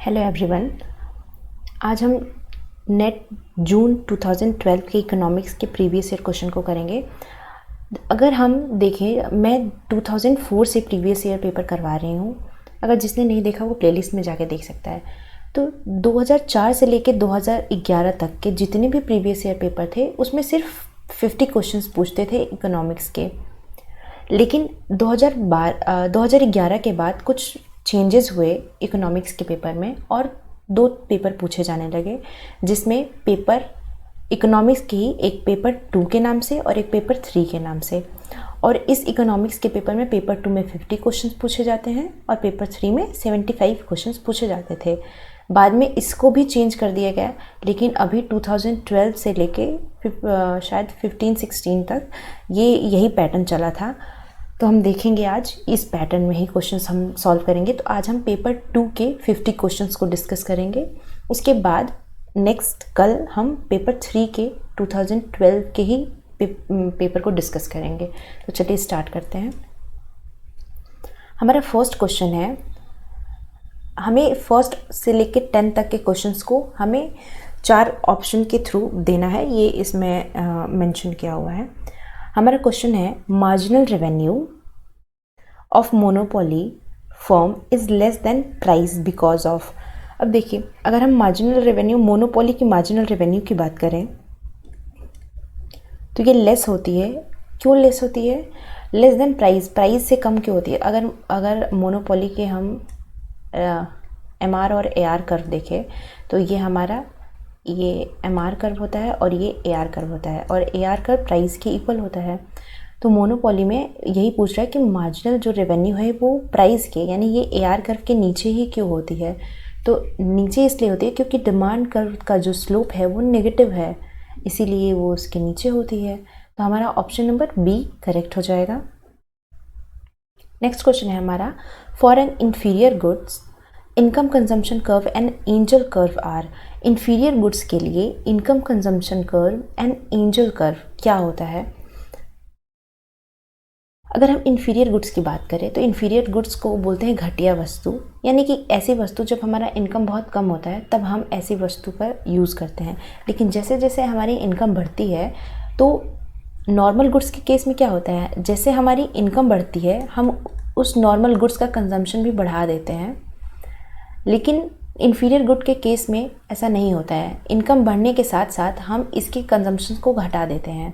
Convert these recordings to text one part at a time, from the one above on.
Hello everyone. आज हम net जून 2012 के इकोनॉमिक्स के प्रीवियस ईयर क्वेश्चन को करेंगे। अगर हम देखें, मैं 2004 से प्रीवियस ईयर पेपर करवा रही हूँ। अगर जिसने नहीं देखा वो प्लेलिस्ट में जाके देख सकता है। तो 2004 से लेके 2011 तक के जितने भी प्रीवियस ईयर पेपर थे उसमें सिर्फ 50 क्वेश्चंस पूछते थे इकोनॉमिक्स के। लेकिन 2011 के बाद कुछ चेंजेस हुए इकोनॉमिक्स के पेपर में और 2 पेपर पूछे जाने लगे, जिसमें पेपर इकोनॉमिक्स की ही एक पेपर 2 के नाम से और एक पेपर 3 के नाम से। और इस इकोनॉमिक्स के पेपर में पेपर 2 में 50 क्वेश्चंस पूछे जाते हैं और पेपर 3 में 75 क्वेश्चंस पूछे जाते थे। बाद में इसको भी चेंज कर दिया गया, लेकिन अभी 2012 से लेके शायद 15-16 तक यही पैटर्न चला था। तो हम देखेंगे आज इस पैटर्न में ही क्वेश्चंस हम सॉल्व करेंगे। तो आज हम पेपर 2 के 50 क्वेश्चंस को डिस्कस करेंगे। उसके बाद कल हम पेपर 3 के 2012 के ही पेपर को डिस्कस करेंगे। तो चलिए स्टार्ट करते हैं। हमारा फर्स्ट क्वेश्चन है, हमें फर्स्ट से लेके 10 तक के क्वेश्चंस को हमें 4 ऑप्शन के थ्रू देना है। ये इसमें मेंशन किया हुआ है। हमारा क्वेश्चन है, marginal revenue of monopoly firm is less than price because of. अब देखिए, अगर हम मार्जिनल रेवेन्यू, मोनोपोली की मार्जिनल रेवेन्यू की बात करें तो ये लेस होती है। क्यों लेस होती है? लेस देन प्राइस, प्राइस से कम क्यों होती है? अगर मोनोपोली के हम MR और AR कर्व देखें तो ये हमारा MR कर्व होता है और ये AR कर्व होता है, और AR कर्व प्राइस के इक्वल होता है। तो मोनोपोली में यही पूछ रहा है कि मार्जिनल जो रेवेन्यू है वो प्राइस के, यानी ये AR कर्व के नीचे ही क्यों होती है? तो नीचे इसलिए होती है क्योंकि डिमांड कर्व का जो स्लोप है वो नेगेटिव है, इसीलिए वो उसके नीचे होती है। तो हमारा ऑप्शन नंबर बी करेक्ट हो जाएगा। नेक्स्ट क्वेश्चन है हमारा, for an inferior goods income consumption curve and Engel curve are. Inferior goods के लिए income consumption curve and Engel curve क्या होता है? अगर हम इंफीरियर गुड्स की बात करें तो इंफीरियर गुड्स को बोलते हैं घटिया वस्तु, यानी कि ऐसी वस्तु जब हमारा इनकम बहुत कम होता है तब हम ऐसी वस्तु का यूज़ करते हैं। लेकिन जैसे जैसे हमारी इनकम बढ़ती है तो नॉर्मल गुड्स के केस में क्या होता है, जैसे हमारी इनकम बढ़ती है हम उस नॉर्मल गुड्स का कंजम्पशन भी बढ़ा देते हैं। लेकिन इन्फीरियर गुड के केस में ऐसा नहीं होता है। इनकम बढ़ने के साथ साथ हम इसके कंजम्पशन को घटा देते हैं।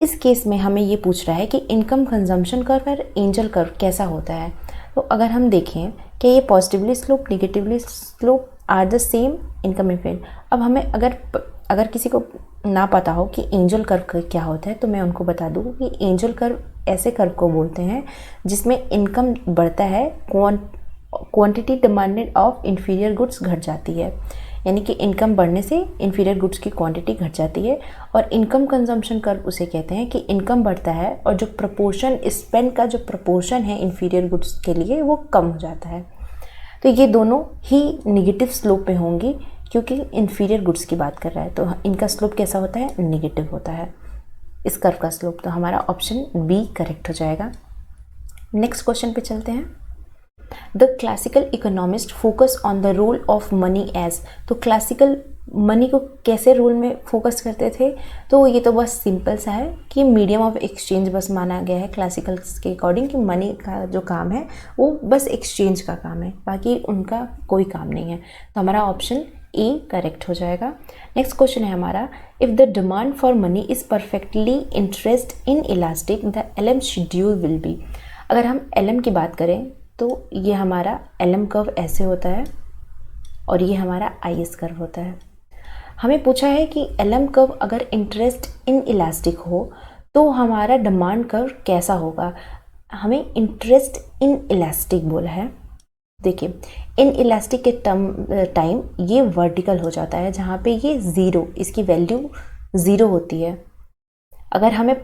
इस केस में हमें ये पूछ रहा है कि इनकम कंजम्पशन कर्व और एंजल कर्व कैसा होता है। तो अगर हम देखें कि ये positively slope, negatively slope are the same income effect. अब हमें अगर किसी को ना पता हो कि एंजल कर्व क्या होता है तो मैं उनको बता दूँ कि एंजल कर्व ऐसे कर्व को बोलते हैं जिसमें इनकम बढ़ता है, quantity demanded of inferior goods घट जाती है, यानी कि इनकम बढ़ने से इंफीरियर गुड्स की क्वांटिटी घट जाती है। और इनकम कंजम्पशन कर्व उसे कहते हैं कि इनकम बढ़ता है और जो प्रपोर्शन, स्पेंड का जो प्रपोर्शन है इंफीरियर गुड्स के लिए वो कम हो जाता है। तो ये दोनों ही निगेटिव स्लोप पे होंगी क्योंकि इंफीरियर गुड्स की बात कर रहा है। तो इनका स्लोप कैसा होता है? नेगेटिव होता है इस कर्व का स्लोप। तो हमारा ऑप्शन बी करेक्ट हो जाएगा। नेक्स्ट क्वेश्चन पे चलते हैं। The classical economist focus on the role of money as. तो क्लासिकल मनी को कैसे रोल में फोकस करते थे? तो ये तो बस सिंपल सा है कि मीडियम ऑफ एक्सचेंज बस माना गया है क्लासिकल्स के अकॉर्डिंग, कि मनी का जो काम है वो बस एक्सचेंज का काम है, बाकी उनका कोई काम नहीं है। तो हमारा ऑप्शन ए करेक्ट हो जाएगा। नेक्स्ट क्वेश्चन है हमारा, if the demand for money is perfectly interest in elastic the LM schedule will be. अगर हम LM की बात करें तो ये हमारा LM कर्व ऐसे होता है और ये हमारा IS कर्व होता है। हमें पूछा है कि LM कर्व अगर इंटरेस्ट इन इलास्टिक हो तो हमारा डिमांड कर्व कैसा होगा। हमें इंटरेस्ट इन इलास्टिक बोला है। देखिए, इन इलास्टिक के टाइम ये वर्टिकल हो जाता है, जहाँ पे ये ज़ीरो, इसकी वैल्यू ज़ीरो होती है। अगर हमें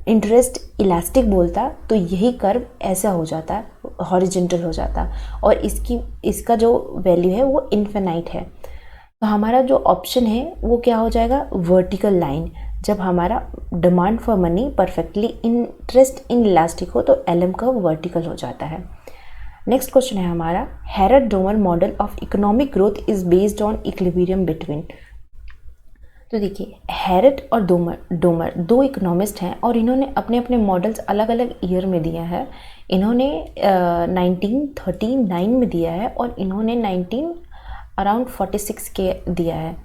इंटरेस्ट इलास्टिक बोलता तो यही कर्व ऐसा हो जाता, हॉरिजेंटल हो जाता, और इसका जो वैल्यू है वो इन्फिनाइट है। तो हमारा जो ऑप्शन है वो क्या हो जाएगा? Vertical line. जब हमारा demand for money perfectly interest in elastic हो तो LM कर्व वर्टिकल हो जाता है। नेक्स्ट क्वेश्चन है हमारा, Harrod Domar model of economic growth is based on equilibrium between. तो देखिए, हैरट और डोमर दो इकोनॉमिस्ट हैं और इन्होंने अपने अपने मॉडल्स अलग अलग ईयर में दिया है। इन्होंने 1939 में दिया है और इन्होंने अराउंड 46 के दिया है।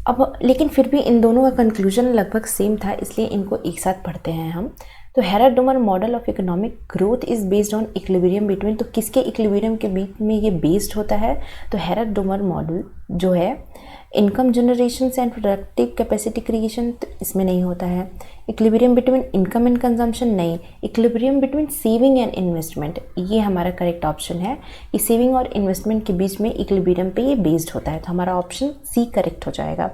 अब लेकिन फिर भी इन दोनों का कंक्लूजन लगभग सेम था, इसलिए इनको एक साथ पढ़ते हैं हम। तो Harrod Domar model of economic growth is based on equilibrium between, तो किसके इक्विलिब्रियम के बीच में ये बेस्ड होता है? तो हैरट डोमर मॉडल जो है income generation and productive capacity creation, तो इसमें नहीं होता है। Equilibrium between income and consumption, नहीं। Equilibrium between saving and investment, ये हमारा करेक्ट ऑप्शन है कि सेविंग और इन्वेस्टमेंट के बीच में इक्विलिब्रियम पे ये बेस्ड होता है, तो हमारा ऑप्शन सी करेक्ट हो जाएगा।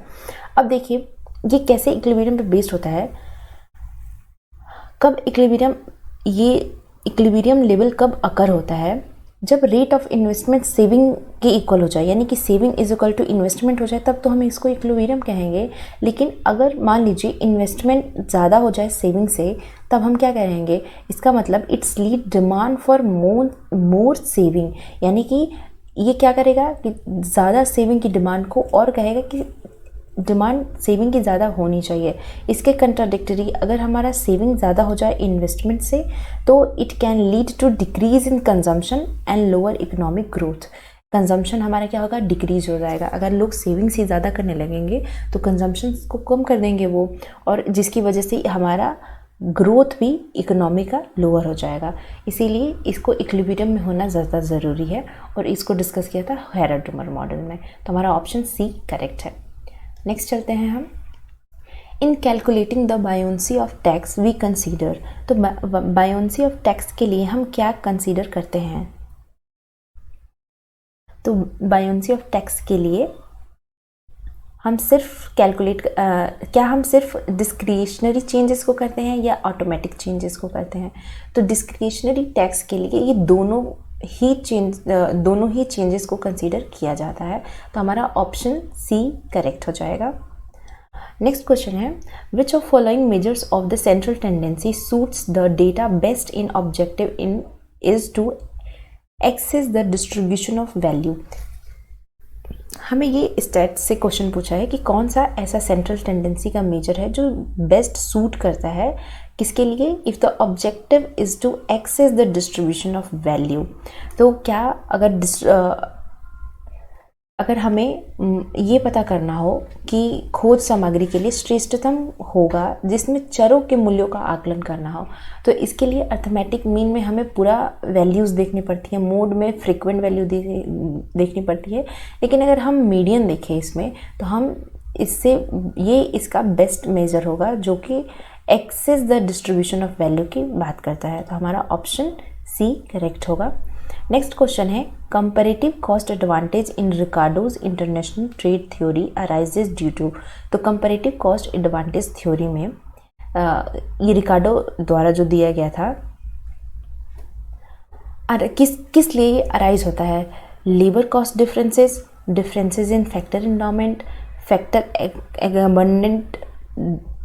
अब देखिए, ये कैसे इक्विलिब्रियम पे बेस्ड होता है, कब इक्विलिब्रियम लेवल कब अकर होता है? जब रेट ऑफ इन्वेस्टमेंट सेविंग के इक्वल हो जाए, यानी कि saving is equal to investment हो जाए, तब तो हम इसको इक्विलिब्रियम कहेंगे। लेकिन अगर मान लीजिए इन्वेस्टमेंट ज़्यादा हो जाए सेविंग से, तब हम क्या कहेंगे? इसका मतलब it's lead demand for more saving, यानी कि ये क्या करेगा कि ज़्यादा सेविंग की डिमांड को और कहेगा कि डिमांड सेविंग की ज़्यादा होनी चाहिए। इसके कंट्राडिक्टरी, अगर हमारा सेविंग ज़्यादा हो जाए इन्वेस्टमेंट से, तो it can lead to decrease in consumption and lower economic growth. Consumption हमारा क्या होगा? डिक्रीज हो जाएगा। अगर लोग सेविंग से ज़्यादा करने लगेंगे तो कंजम्पशन को कम कर देंगे वो, और जिसकी वजह से हमारा ग्रोथ भी इकोनॉमी का लोअर हो जाएगा। इसीलिए इसको इक्विलिब्रियम में होना ज़्यादा ज़रूरी है, और इसको डिस्कस किया था हैरट डोमर मॉडल में, तो हमारा ऑप्शन सी करेक्ट है। नेक्स्ट चलते हैं हम, in calculating the buoyancy of tax we consider. तो बायोन्सी ऑफ टैक्स के लिए हम क्या कंसीडर करते हैं? तो बायोन्सी ऑफ टैक्स के लिए हम सिर्फ क्या हम सिर्फ डिस्क्रिशनरी चेंजेस को करते हैं या ऑटोमेटिक चेंजेस को करते हैं? तो डिस्क्रिशनरी टैक्स के लिए ये दोनों ही चेंजेस को कंसीडर किया जाता है, तो हमारा ऑप्शन सी करेक्ट हो जाएगा। नेक्स्ट क्वेश्चन है, which of following measures of the central tendency suits the data best in objective in is to access the distribution of value. हमें ये स्टैट से क्वेश्चन पूछा है कि कौन सा ऐसा सेंट्रल टेंडेंसी का मेजर है जो बेस्ट सूट करता है किसके लिए? If the objective is to access the distribution of value. तो क्या अगर हमें ये पता करना हो कि खोज सामग्री के लिए श्रेष्ठतम होगा जिसमें चरों के मूल्यों का आकलन करना हो, तो इसके लिए अर्थमेटिक मीन में हमें पूरा वैल्यूज़ देखनी पड़ती है, मोड में फ्रीक्वेंट वैल्यू देखनी पड़ती है। लेकिन अगर हम मीडियन देखें इसमें, तो हम इसका बेस्ट मेजर होगा जो कि excess the distribution of value की बात करता है, तो हमारा ऑप्शन सी करेक्ट होगा। नेक्स्ट क्वेश्चन है, comparative cost advantage in Ricardo's international trade theory arises due to. तो कंपैरेटिव कॉस्ट एडवांटेज थ्योरी में ये रिकार्डो द्वारा जो दिया गया था, किस लिए अराइज होता है? Labour cost differences in factor endowment, factor abundant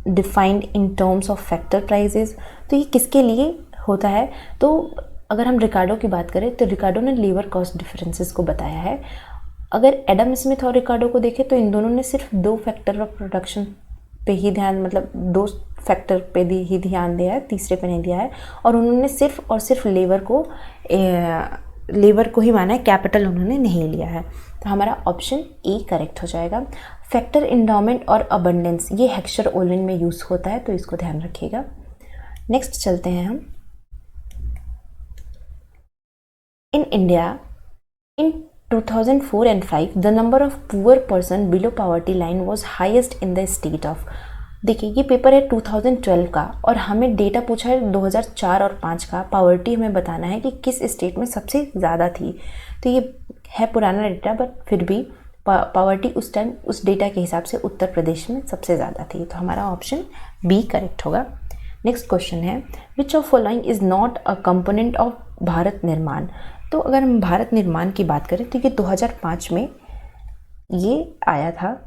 defined in terms of factor prices. तो ये किसके लिए होता है? तो अगर हम रिकार्डो की बात करें तो रिकार्डो ने लेबर कॉस्ट डिफरेंसेस को बताया है। अगर एडम स्मिथ और रिकार्डो को देखें तो इन दोनों ने सिर्फ 2 फैक्टर ऑफ प्रोडक्शन पे ही ध्यान, मतलब 2 फैक्टर पे ही ध्यान दिया है, तीसरे पे नहीं दिया है, और उन्होंने सिर्फ और सिर्फ लेबर को ही माना है, कैपिटल उन्होंने नहीं लिया है, तो हमारा ऑप्शन ए करेक्ट हो जाएगा। फैक्टर इंडोमेंट और अबंडेंस ये हेक्सचर ओलिन में यूज़ होता है, तो इसको ध्यान रखिएगा। नेक्स्ट चलते हैं हम, In India, in 2004 and 5, the number of poor person below poverty line was highest in the state of। देखिए, ये पेपर है 2012 का और हमें डेटा पूछा है 2004 और 5 का। पावर्टी हमें बताना है कि किस स्टेट में सबसे ज़्यादा थी। तो ये है पुराना डेटा, बट फिर भी पावर्टी उस टाइम उस डेटा के हिसाब से उत्तर प्रदेश में सबसे ज़्यादा थी, तो हमारा ऑप्शन बी करेक्ट होगा। नेक्स्ट क्वेश्चन है, which of following is not a component of Bharat निर्माण। तो अगर हम भारत निर्माण की बात करें तो ये 2005 में ये आया था,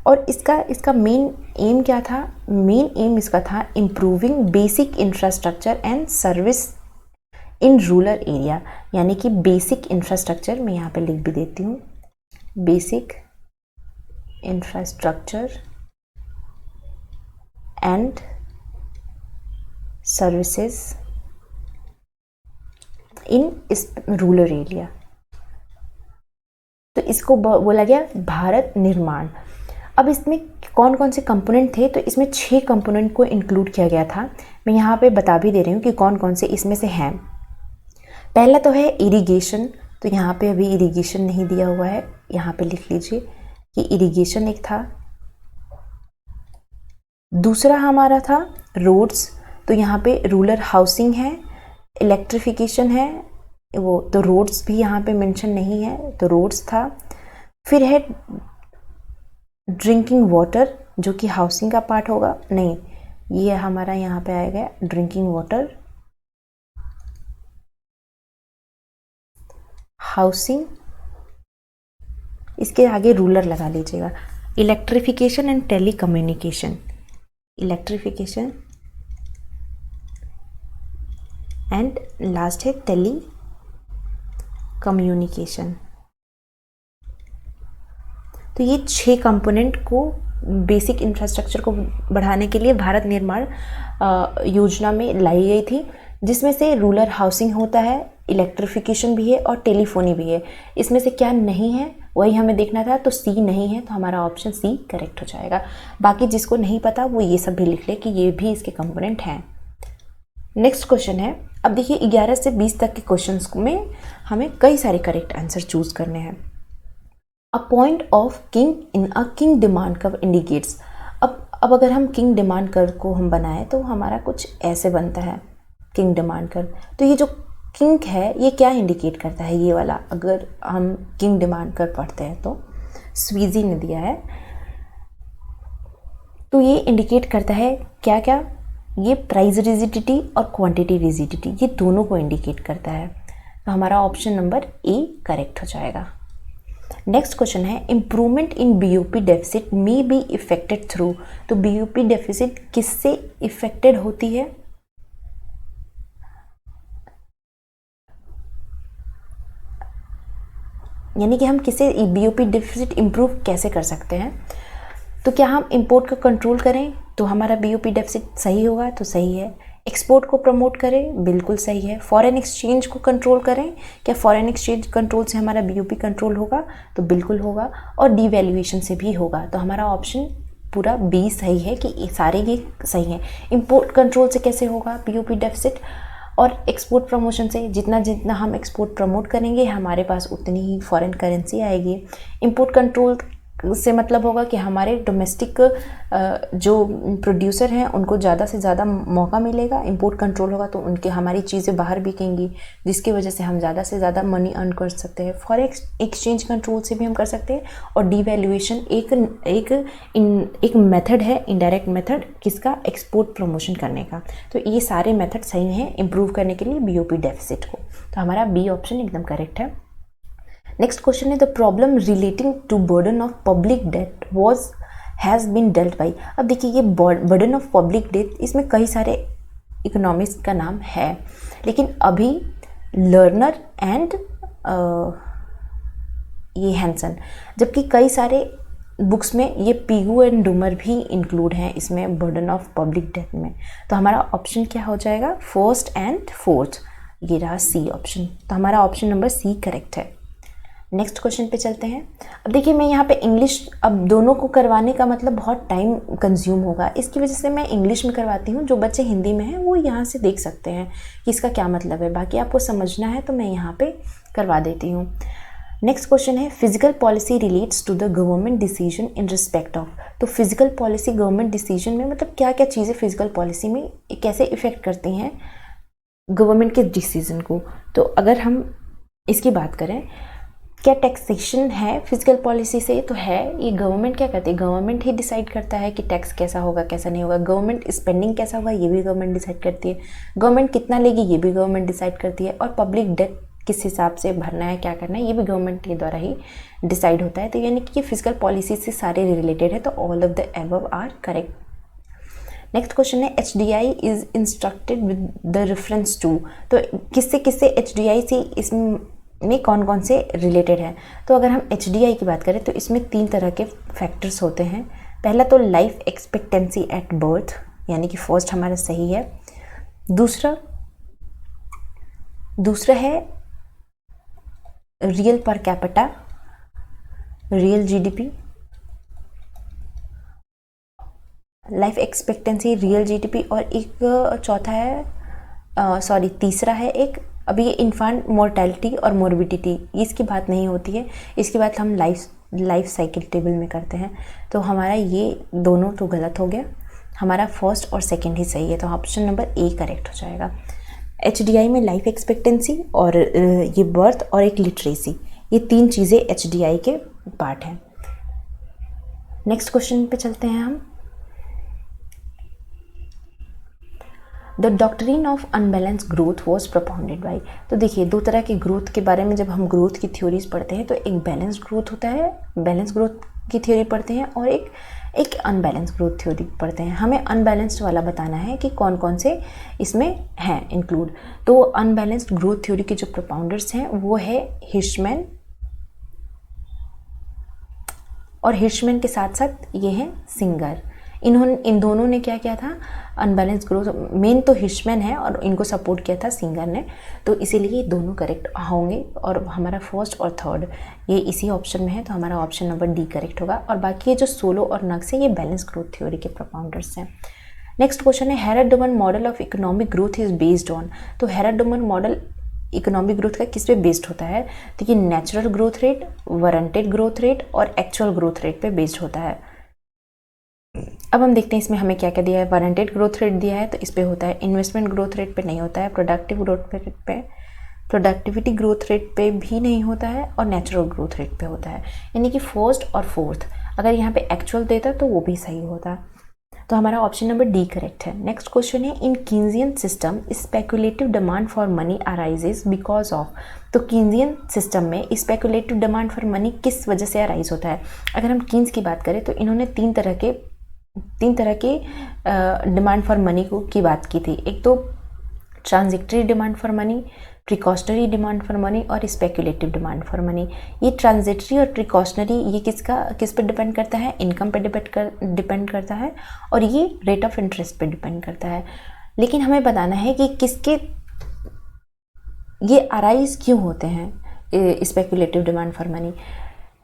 और इसका मेन एम क्या था? मेन एम इसका था improving basic infrastructure and service in rural area, यानी कि बेसिक इंफ्रास्ट्रक्चर, मैं यहाँ पे लिख भी देती हूँ, basic infrastructure and services in इस रूरल एरिया। तो इसको बोला गया भारत निर्माण। अब इसमें कौन कौन से कंपोनेंट थे, तो इसमें 6 कंपोनेंट को इंक्लूड किया गया था। मैं यहाँ पे बता भी दे रही हूँ कि कौन कौन से इसमें से हैं। पहला तो है इरिगेशन, तो यहाँ पे अभी इरिगेशन नहीं दिया हुआ है, यहाँ पे लिख लीजिए कि इरिगेशन एक था। दूसरा हमारा था रोड्स, तो यहाँ पे रूरल हाउसिंग है, इलेक्ट्रिफिकेशन है, वो तो रोड्स भी यहाँ पे मेंशन नहीं है, तो रोड्स था। फिर है ड्रिंकिंग वाटर, जो कि हाउसिंग का पार्ट होगा, नहीं ये हमारा यहाँ पे आएगा ड्रिंकिंग वाटर, हाउसिंग, इसके आगे रूरल लगा लीजिएगा। Electrification and telecommunication, electrification and last है टेली कम्युनिकेशन। तो ये 6 कंपोनेंट को बेसिक इंफ्रास्ट्रक्चर को बढ़ाने के लिए भारत निर्माण योजना में लाई गई थी, जिसमें से रूरल हाउसिंग होता है, इलेक्ट्रिफिकेशन भी है और टेलीफोनी भी है। इसमें से क्या नहीं है वही हमें देखना था, तो सी नहीं है, तो हमारा ऑप्शन सी करेक्ट हो जाएगा। बाकी जिसको नहीं पता वो ये सब भी लिख ले कि ये भी इसके कंपोनेंट हैं। नेक्स्ट क्वेश्चन है, अब देखिए 11 से 20 तक के क्वेश्चंस में हमें कई सारे करेक्ट आंसर चूज करने हैं। A point of king in a king demand curve indicates. अब अगर हम किंग डिमांड कर्व को हम बनाएं तो हमारा कुछ ऐसे बनता है किंग डिमांड कर्व। तो ये जो किंग है ये क्या इंडिकेट करता है, ये वाला अगर हम किंग डिमांड कर्व पढ़ते हैं तो स्वीजी ने दिया है, तो ये इंडिकेट करता है क्या क्या, ये प्राइस रिजिडिटी और क्वांटिटी रिजिडिटी, ये दोनों को इंडिकेट करता है। तो हमारा ऑप्शन नंबर ए करेक्ट हो जाएगा। नेक्स्ट क्वेश्चन है, improvement in BOP deficit may be affected through. तो बीओपी डेफिसिट किससे इफेक्टेड होती है, यानी कि हम किसे बीओपी डेफिसिट इम्प्रूव कैसे कर सकते हैं। तो क्या हम इंपोर्ट को कंट्रोल करें तो हमारा बीओपी डेफिसिट सही होगा, तो सही है। एक्सपोर्ट को प्रमोट करें, बिल्कुल सही है। फॉरेन एक्सचेंज को कंट्रोल करें, क्या फॉरेन एक्सचेंज कंट्रोल से हमारा बीओपी कंट्रोल होगा, तो बिल्कुल होगा। और डिवैल्यूएशन से भी होगा, तो हमारा ऑप्शन पूरा बी सही है कि सारे ये सही हैं। इंपोर्ट कंट्रोल से कैसे होगा बीओपी डेफिसिट, और एक्सपोर्ट प्रमोशन से, जितना जितना हम एक्सपोर्ट प्रमोट करेंगे हमारे पास उतनी ही फॉरेन करेंसी आएगी। इंपोर्ट कंट्रोल से मतलब होगा कि हमारे डोमेस्टिक जो प्रोड्यूसर हैं उनको ज़्यादा से ज़्यादा मौका मिलेगा। इंपोर्ट कंट्रोल होगा तो उनके हमारी चीज़ें बाहर बिकेंगी, जिसकी वजह से हम ज़्यादा से ज़्यादा मनी अर्न कर सकते हैं। फॉरेक्स एक्सचेंज कंट्रोल से भी हम कर सकते हैं। और डिवैल्यूएशन एक मेथड है, इनडायरेक्ट मेथड, किसका, एक्सपोर्ट प्रमोशन करने का। तो ये सारे मेथड सही हैं इम्प्रूव करने के लिए बीओपी डेफिसिट को। तो हमारा बी ऑप्शन एकदम करेक्ट है। नेक्स्ट क्वेश्चन है, the problem relating to burden of public debt has been dealt by. अब देखिए ये बर्डन ऑफ पब्लिक डेट, इसमें कई सारे इकोनॉमिस्ट का नाम है, लेकिन अभी लर्नर एंड ये हैंसन, जबकि कई सारे बुक्स में ये पीगू एंड डूमर भी इंक्लूड हैं इसमें बर्डन ऑफ पब्लिक डेट में। तो हमारा ऑप्शन क्या हो जाएगा, फर्स्ट एंड फोर्थ, ये रहा सी ऑप्शन। तो हमारा ऑप्शन नंबर सी करेक्ट है। नेक्स्ट क्वेश्चन पे चलते हैं। अब देखिए मैं यहाँ पे इंग्लिश, अब दोनों को करवाने का मतलब बहुत टाइम कंज्यूम होगा, इसकी वजह से मैं इंग्लिश में करवाती हूँ। जो बच्चे हिंदी में हैं वो यहाँ से देख सकते हैं कि इसका क्या मतलब है, बाकी आपको समझना है तो मैं यहाँ पे करवा देती हूँ। नेक्स्ट क्वेश्चन है, physical policy relates to the government decision in respect of. तो फिजिकल पॉलिसी गवर्नमेंट डिसीजन में मतलब क्या क्या चीज़ें फिजिकल पॉलिसी में कैसे इफेक्ट करती हैं गवर्नमेंट के डिसीजन को। तो अगर हम इसकी बात करें, क्या टैक्सेशन है फिजिकल पॉलिसी से, तो है। ये गवर्नमेंट क्या करती है, गवर्नमेंट ही डिसाइड करता है कि टैक्स कैसा होगा कैसा नहीं होगा। गवर्नमेंट स्पेंडिंग कैसा होगा ये भी गवर्नमेंट डिसाइड करती है। गवर्नमेंट कितना लेगी ये भी गवर्नमेंट डिसाइड करती है। और पब्लिक डेट किस हिसाब से भरना है, क्या करना है, ये भी गवर्नमेंट के द्वारा ही डिसाइड होता है। तो यानी कि ये फिजिकल पॉलिसी से सारे रिलेटेड है, तो all of the above are correct. Next question है HDI is instructed with the reference to. तो किससे किससे HDI से इसमें कौन कौन से रिलेटेड है। तो अगर हम HDI की बात करें तो इसमें 3 तरह के फैक्टर्स होते हैं। पहला तो लाइफ एक्सपेक्टेंसी एट बर्थ, यानी कि फर्स्ट हमारा सही है। दूसरा है real per capita, real GDP, life expectancy, real GDP, और एक चौथा है तीसरा है एक, अभी ये इन्फांट मोर्टेलिटी और मोर्बिडिटी, इसकी बात नहीं होती है, इसकी बात हम लाइफ साइकिल टेबल में करते हैं। तो हमारा ये दोनों तो गलत हो गया, हमारा फर्स्ट और सेकंड ही सही है, तो ऑप्शन नंबर ए करेक्ट हो जाएगा। HDI में लाइफ एक्सपेक्टेंसी और ये बर्थ और एक लिटरेसी, ये 3 चीज़ें HDI के पार्ट हैं। नेक्स्ट क्वेश्चन पे चलते हैं हम। The doctrine of unbalance growth was propounded by. तो देखिए 2 तरह के ग्रोथ के बारे में जब हम ग्रोथ की थ्योरीज पढ़ते हैं तो एक बैलेंस ग्रोथ होता है, बैलेंस ग्रोथ की थ्योरी पढ़ते हैं, और एक अनबैलेंस ग्रोथ थ्योरी पढ़ते हैं। हमें अनबैलेंस्ड वाला बताना है कि कौन कौन से इसमें हैं इंक्लूड। तो अनबैलेंस्ड ग्रोथ थ्योरी के जो प्रोपाउंडर्स हैं वो है हिर्शमैन, और हिर्शमैन के साथ साथ ये है सिंगर। इन दोनों ने क्या किया था, अनबैलेंस ग्रोथ, मेन तो हिर्शमैन है और इनको सपोर्ट किया था सिंगर ने, तो इसीलिए ये दोनों करेक्ट होंगे, और हमारा फर्स्ट और थर्ड ये इसी ऑप्शन में है, तो हमारा ऑप्शन नंबर डी करेक्ट होगा। और बाकी ये जो सोलो और नक्स है ये बैलेंस ग्रोथ थ्योरी के प्रोपाउंडर्स हैं। नेक्स्ट क्वेश्चन है Harrod Domar model of economic growth is based on. तो हेराडोमन मॉडल इकोनॉमिक ग्रोथ का किस पे बेस्ड होता है, तो ये natural growth rate, warranted growth rate और एक्चुअल ग्रोथ रेट पे बेस्ड होता है। अब हम देखते हैं इसमें हमें क्या क्या दिया है। वारंटेड ग्रोथ रेट दिया है तो इस पे होता है, इन्वेस्टमेंट ग्रोथ रेट पे नहीं होता है, प्रोडक्टिव ग्रोथ रेट पे, प्रोडक्टिविटी ग्रोथ रेट पे भी नहीं होता है, और नेचुरल ग्रोथ रेट पे होता है। यानी कि फर्स्ट और फोर्थ अगर यहाँ पे एक्चुअल देता तो वो भी सही होता, तो हमारा ऑप्शन नंबर डी करेक्ट है। नेक्स्ट क्वेश्चन है in Keynesian system speculative demand for money arises because of. तो कीन्जियन सिस्टम में स्पेकुलेटिव डिमांड फॉर मनी किस वजह से अराइज होता है। अगर हम कीन्स की बात करें तो इन्होंने तीन तरह के डिमांड फॉर मनी की बात की थी। एक तो transactionary demand for money, precautionary demand for money और स्पेकुलेटिव डिमांड फॉर मनी। ये ट्रांजिटरी और प्रिकॉशनरी ये किस पे डिपेंड करता है, इनकम पे डिपेंड करता है, और ये रेट ऑफ इंटरेस्ट पे डिपेंड करता है। लेकिन हमें बताना है कि किसके ये अराइज क्यों होते हैं speculative demand for money.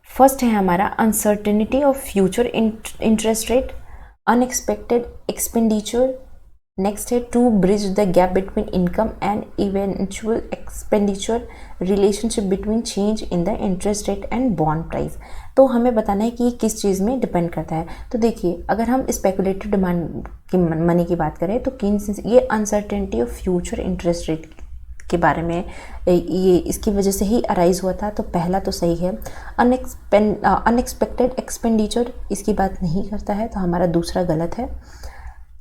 First है हमारा uncertainty of future interest rate, unexpected expenditure. Next है to bridge the gap between income and eventual expenditure, relationship between change in the interest rate and bond price. तो हमें बताना है कि ये किस चीज़ में डिपेंड करता है। तो देखिए अगर हम स्पेकुलेटिव डिमांड की मनी की बात करें तो ये uncertainty of future interest rate के बारे में ये इसकी वजह से ही अराइज हुआ था, तो पहला तो सही है। अनएक्सपेक्टेड एक्सपेंडिचर इसकी बात नहीं करता है, तो हमारा दूसरा गलत है।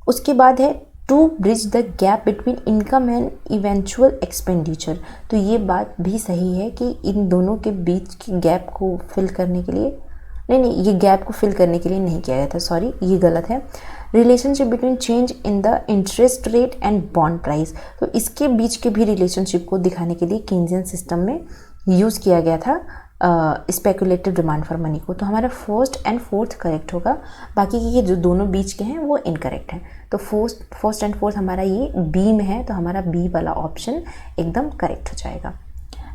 उसके बाद है to bridge the gap between income and eventual expenditure, तो ये बात भी सही है कि इन दोनों के बीच की गैप को फिल करने के लिए नहीं ये गैप को फिल करने के लिए नहीं किया गया था, सॉरी ये गलत है। Relationship between change in the interest rate and bond price, तो इसके बीच के भी रिलेशनशिप को दिखाने के लिए कीन्जियन सिस्टम में यूज़ किया गया था स्पेकुलेटिव डिमांड फॉर मनी को, तो हमारा फर्स्ट एंड फोर्थ करेक्ट होगा। बाकी के ये जो दोनों बीच के हैं वो इनकरेक्ट हैं, तो फर्स्ट एंड फोर्थ हमारा ये बी में है, तो हमारा बी वाला ऑप्शन एकदम करेक्ट हो जाएगा।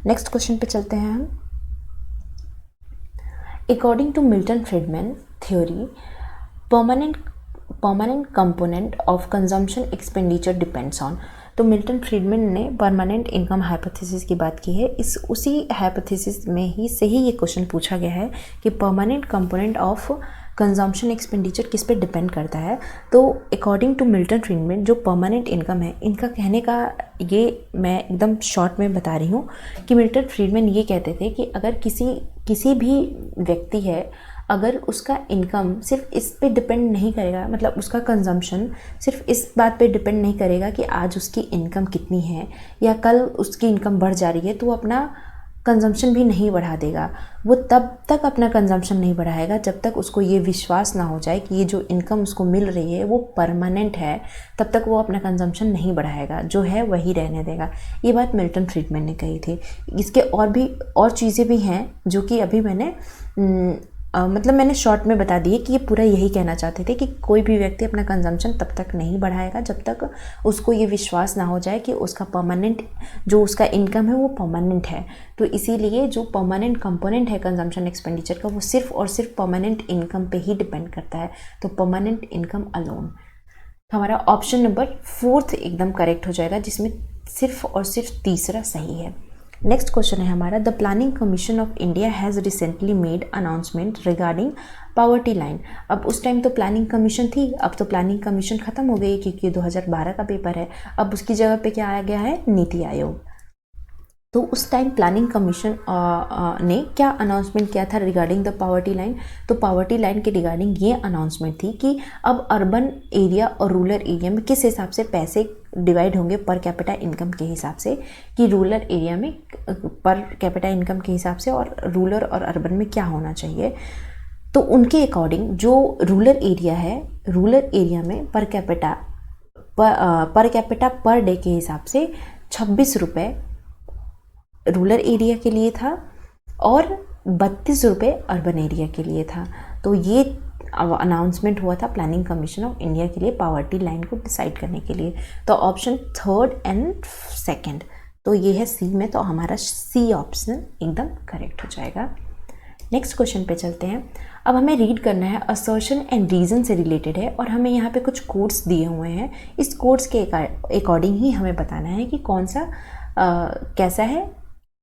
नेक्स्ट क्वेश्चन पे चलते हैं हम। According to Milton Friedman theory permanent component of consumption expenditure depends on. तो मिल्टन फ्रीडमैन ने परमानेंट इनकम हाइपोथेसिस की बात की है। उसी हाइपोथेसिस में ही से ही ये क्वेश्चन पूछा गया है कि permanent component of consumption expenditure किस पे डिपेंड करता है। तो अकॉर्डिंग टू मिल्टन फ्रीडमैन जो परमानेंट इनकम है, इनका कहने का ये मैं एकदम शॉर्ट में बता रही हूँ कि मिल्टन फ्रीडमैन ये कहते थे कि अगर किसी भी व्यक्ति है, अगर उसका इनकम सिर्फ इस पे डिपेंड नहीं करेगा, मतलब उसका कंजम्पशन सिर्फ इस बात पे डिपेंड नहीं करेगा कि आज उसकी इनकम कितनी है या कल उसकी इनकम बढ़ जा रही है, तो वो अपना कंजम्पशन भी नहीं बढ़ा देगा। वो तब तक अपना कंजम्पशन नहीं बढ़ाएगा जब तक उसको ये विश्वास ना हो जाए कि ये जो इनकम उसको मिल रही है वो परमानेंट है, तब तक वो अपना कंजम्पशन नहीं बढ़ाएगा, जो है वही रहने देगा। ये बात मिल्टन फ्रीडमैन ने कही थी। इसके और चीज़ें भी हैं जो कि अभी मैंने मतलब मैंने शॉर्ट में बता दिए कि ये पूरा यही कहना चाहते थे कि कोई भी व्यक्ति अपना कंजम्पशन तब तक नहीं बढ़ाएगा जब तक उसको ये विश्वास ना हो जाए कि उसका परमानेंट जो उसका इनकम है वो परमानेंट है। तो इसीलिए जो परमानेंट कंपोनेंट है कंजम्पशन एक्सपेंडिचर का वो सिर्फ और सिर्फ परमानेंट इनकम पे ही डिपेंड करता है, तो परमानेंट इनकम अलोन। तो हमारा ऑप्शन नंबर 4 एकदम करेक्ट हो जाएगा, जिसमें सिर्फ और सिर्फ तीसरा सही है। नेक्स्ट क्वेश्चन है हमारा, the planning commission of India has recently made announcement regarding poverty line. अब उस टाइम तो प्लानिंग कमीशन थी, अब तो प्लानिंग कमीशन ख़त्म हो गई क्योंकि 2012 का पेपर है। अब उसकी जगह पे क्या आ गया है, नीति आयोग। तो उस टाइम प्लानिंग कमीशन ने क्या अनाउंसमेंट किया था रिगार्डिंग द पावर्टी लाइन। तो पावर्टी लाइन के रिगार्डिंग ये अनाउंसमेंट थी कि अब अर्बन एरिया और रूरल एरिया में किस हिसाब से पैसे डिवाइड होंगे पर कैपिटा इनकम के हिसाब से, कि रूरल एरिया में पर कैपिटा इनकम के हिसाब से और रूरल और अर्बन में क्या होना चाहिए। तो उनके अकॉर्डिंग जो रूरल एरिया है, रूरल एरिया में पर कैपिटा पर डे के हिसाब से 26 रुपये रूरल एरिया के लिए था और 32 रुपये अर्बन एरिया के लिए था। तो ये अनाउंसमेंट हुआ था प्लानिंग कमीशन ऑफ इंडिया के लिए पावर्टी लाइन को डिसाइड करने के लिए। तो ऑप्शन 3rd एंड 2nd, तो ये है सी में, तो हमारा सी ऑप्शन एकदम करेक्ट हो जाएगा। नेक्स्ट क्वेश्चन पे चलते हैं। अब हमें रीड करना है, असर्शन एंड रीज़न से रिलेटेड है और हमें यहाँ पे कुछ कोड्स दिए हुए हैं। इस कोड्स के अकॉर्डिंग ही हमें बताना है कि कौन सा कैसा है,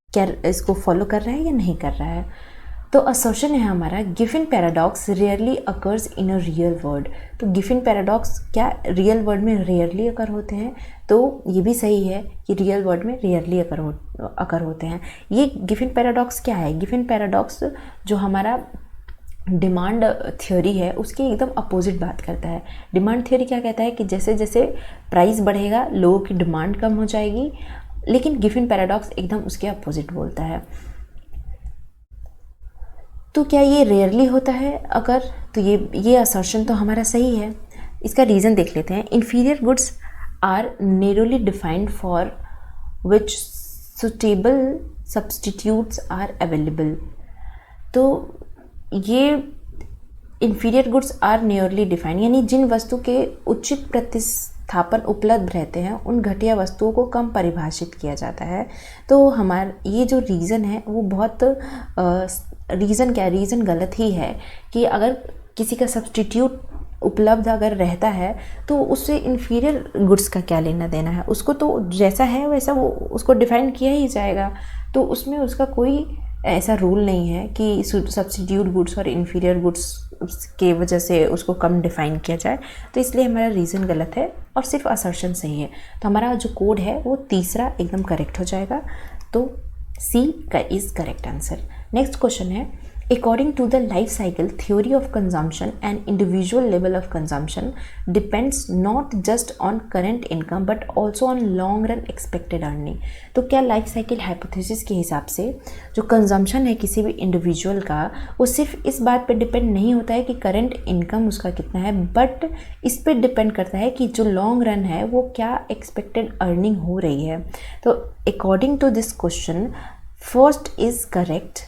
क्या इसको फॉलो कर रहा है या नहीं कर रहा है। तो असर्शन है हमारा, Giffen paradox rarely occurs in a real world. तो गिफिन पैराडॉक्स क्या रियल वर्ल्ड में रेयरली अकर होते हैं, तो ये भी सही है कि रियल वर्ल्ड में रेयरली अकर होते हैं। ये गिफिन पैराडॉक्स क्या है, गिफिन पैराडॉक्स जो हमारा डिमांड थ्योरी है उसके एकदम अपोजिट बात करता है। डिमांड थ्योरी क्या कहता है कि जैसे जैसे प्राइस बढ़ेगा लोगों की डिमांड कम हो जाएगी, लेकिन गिफिन पैराडॉक्स एकदम उसके अपोजिट बोलता है। तो क्या ये रेयरली होता है अगर, तो ये असर्शन तो हमारा सही है। इसका रीज़न देख लेते हैं। Inferior goods are narrowly defined for which suitable substitutes are available. तो ये inferior goods are narrowly defined यानी जिन वस्तु के उचित प्रतिस्थापन उपलब्ध रहते हैं उन घटिया वस्तुओं को कम परिभाषित किया जाता है। तो हमारा ये जो रीज़न है वो बहुत रीज़न गलत ही है कि अगर किसी का सब्सटीट्यूट उपलब्ध अगर रहता है तो उससे इन्फीरियर गुड्स का क्या लेना देना है, उसको तो जैसा है वैसा वो उसको डिफाइन किया ही जाएगा। तो उसमें उसका कोई ऐसा रूल नहीं है कि सब्स्टिट्यूट गुड्स और इन्फीरियर गुड्स के वजह से उसको कम डिफाइन किया जाए। तो इसलिए हमारा रीज़न गलत है और सिर्फ असर्शन सही है। तो हमारा जो कोड है वो तीसरा एकदम करेक्ट हो जाएगा। तो सी का is correct answer. Next question है, according to the life cycle theory of consumption, an individual level of consumption depends not just on current income but also on long run expected earning। तो क्या life cycle hypothesis के हिसाब से जो consumption है किसी भी इंडिविजुअल का वो सिर्फ इस बात पे डिपेंड नहीं होता है कि करंट इनकम उसका कितना है, बट इस पे डिपेंड करता है कि जो लॉन्ग रन है वो क्या एक्सपेक्टेड अर्निंग हो रही है। तो according to this question first is correct.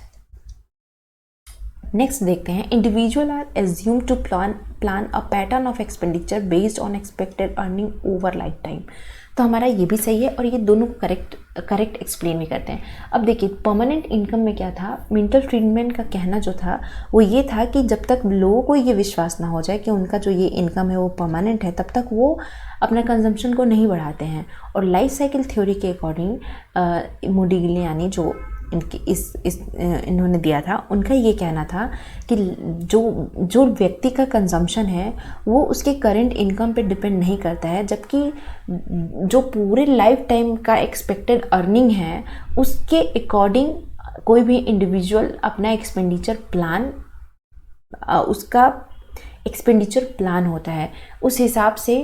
Next देखते हैं, individual are assume to plan a pattern of expenditure based on expected earning over lifetime. तो हमारा ये भी सही है और ये दोनों करेक्ट एक्सप्लेन भी करते हैं। अब देखिए परमानेंट इनकम में क्या था, मिल्टन फ्रीडमैन का कहना जो था वो ये था कि जब तक लोगों को ये विश्वास ना हो जाए कि उनका जो ये इनकम है वो परमानेंट है तब तक वो अपना कंजम्पशन को नहीं बढ़ाते हैं। और लाइफ साइकिल थ्योरी के अकॉर्डिंग मोडिग्लियानी जो इन्होंने दिया था, उनका ये कहना था कि जो व्यक्ति का कंजम्पशन है वो उसके करंट इनकम पे डिपेंड नहीं करता है, जबकि जो पूरे लाइफ टाइम का एक्सपेक्टेड अर्निंग है उसके अकॉर्डिंग कोई भी इंडिविजुअल अपना एक्सपेंडिचर प्लान उसका एक्सपेंडिचर प्लान होता है, उस हिसाब से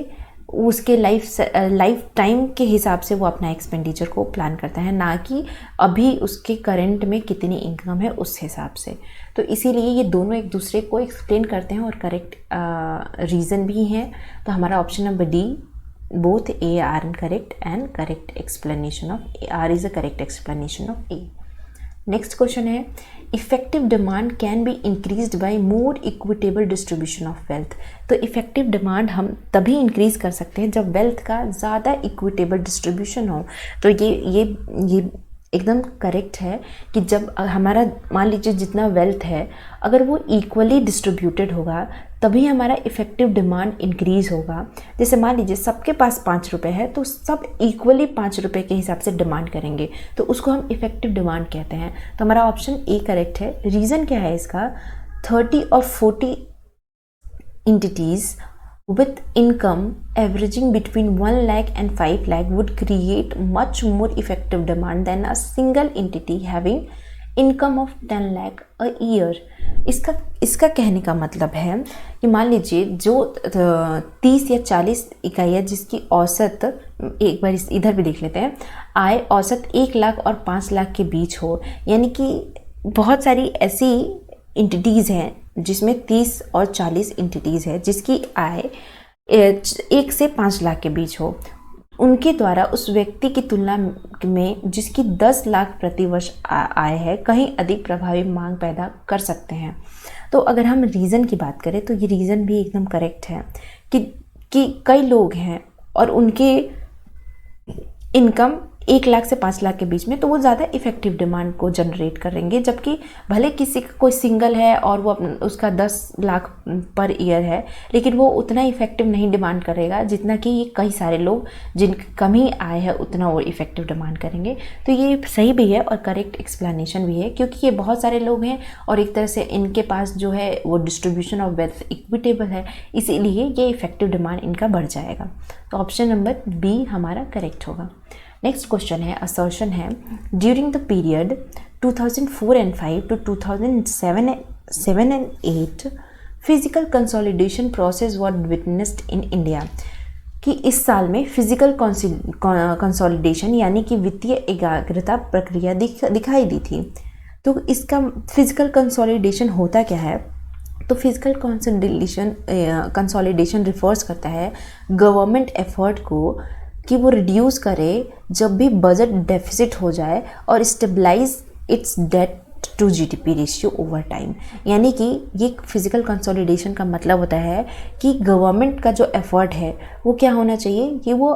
उसके लाइफ टाइम के हिसाब से वो अपना एक्सपेंडिचर को प्लान करता है, ना कि अभी उसके करंट में कितनी इनकम है उस हिसाब से। तो इसीलिए ये दोनों एक दूसरे को एक्सप्लेन करते हैं और करेक्ट रीज़न भी हैं। तो हमारा option number D, both A R correct and correct explanation of R is a correct explanation of A. Next question है, effective demand can be increased by more equitable distribution of wealth. तो effective demand हम तभी increase कर सकते हैं जब wealth का ज़्यादा इक्विटेबल डिस्ट्रीब्यूशन हो। तो ये एकदम करेक्ट है कि जब हमारा मान लीजिए जितना वेल्थ है अगर वो इक्वली डिस्ट्रीब्यूटेड होगा तभी हमारा इफ़ेक्टिव डिमांड इंक्रीज़ होगा। जैसे मान लीजिए सबके पास 5 रुपये है तो सब इक्वली 5 रुपये के हिसाब से डिमांड करेंगे, तो उसको हम इफ़ेक्टिव डिमांड कहते हैं। तो हमारा ऑप्शन ए करेक्ट है। रीज़न क्या है इसका, 30 और 40 entities with income averaging between 1 lakh and 5 lakh would create much more effective demand than a single entity having income of 10 lakh a year. इसका कहने का मतलब है कि मान लीजिए जो 30 या 40 इकाइयाँ जिसकी औसत, एक बार इधर भी देख लेते हैं, आय औसत 1 लाख और 5 लाख के बीच हो, यानी कि बहुत सारी ऐसी इंटिटीज़ हैं जिसमें 30 और 40 इंटिटीज़ है जिसकी आय 1 से 5 लाख के बीच हो, उनके द्वारा उस व्यक्ति की तुलना में जिसकी 10 लाख प्रति वर्ष आय है कहीं अधिक प्रभावी मांग पैदा कर सकते हैं। तो अगर हम रीज़न की बात करें तो ये रीज़न भी एकदम करेक्ट है कि कई लोग हैं और उनके इनकम 1 लाख से 5 लाख के बीच में, तो वो ज़्यादा इफ़ेक्टिव डिमांड को जनरेट करेंगे, जबकि भले किसी का कोई सिंगल है और वो उसका 10 लाख पर ईयर है लेकिन वो उतना इफ़ेक्टिव नहीं डिमांड करेगा जितना कि ये कई सारे लोग जिनकी कम ही आय है उतना वो इफ़ेक्टिव डिमांड करेंगे। तो ये सही भी है और करेक्ट एक्सप्लेनेशन भी है, क्योंकि ये बहुत सारे लोग हैं और एक तरह से इनके पास जो है वो डिस्ट्रीब्यूशन ऑफ वेल्थ इक्विटेबल है, इसीलिए ये इफ़ेक्टिव डिमांड इनका बढ़ जाएगा। तो ऑप्शन नंबर बी हमारा करेक्ट होगा। नेक्स्ट क्वेश्चन है, असर्शन है, during the period 2004 and 5 to 2007 and 8 physical consolidation process was witnessed in India. कि इस साल में फिजिकल कंसोलिडेशन यानी कि वित्तीय एकाग्रता प्रक्रिया दिखाई दी थी। तो इसका फिजिकल कंसोलिडेशन होता क्या है, तो फिजिकल कंसोलिडेशन रिफर्स करता है गवर्नमेंट एफर्ट को कि वो रिड्यूस करे जब भी बजट डेफिसिट हो जाए और stabilize its debt to GDP ratio over time. यानी कि ये फिजिकल कंसोलिडेशन का मतलब होता है कि गवर्नमेंट का जो एफर्ट है वो क्या होना चाहिए कि वो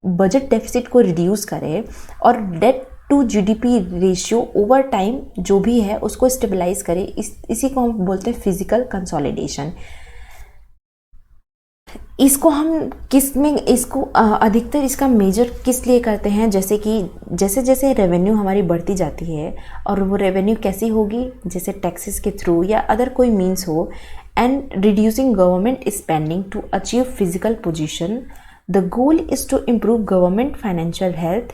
बजट डेफिसिट को रिड्यूस करे और debt to GDP ratio over time जो भी है उसको स्टेबलाइज करे। इसी को हम बोलते हैं फिजिकल कंसोलिडेशन। इसको हम किस में इसको अधिकतर इसका मेजर किस लिए करते हैं, जैसे कि जैसे जैसे रेवेन्यू हमारी बढ़ती जाती है और वो रेवेन्यू कैसी होगी, जैसे टैक्सेस के थ्रू या अदर कोई मीन्स हो, and reducing government spending to achieve physical position. The goal is to improve government financial health,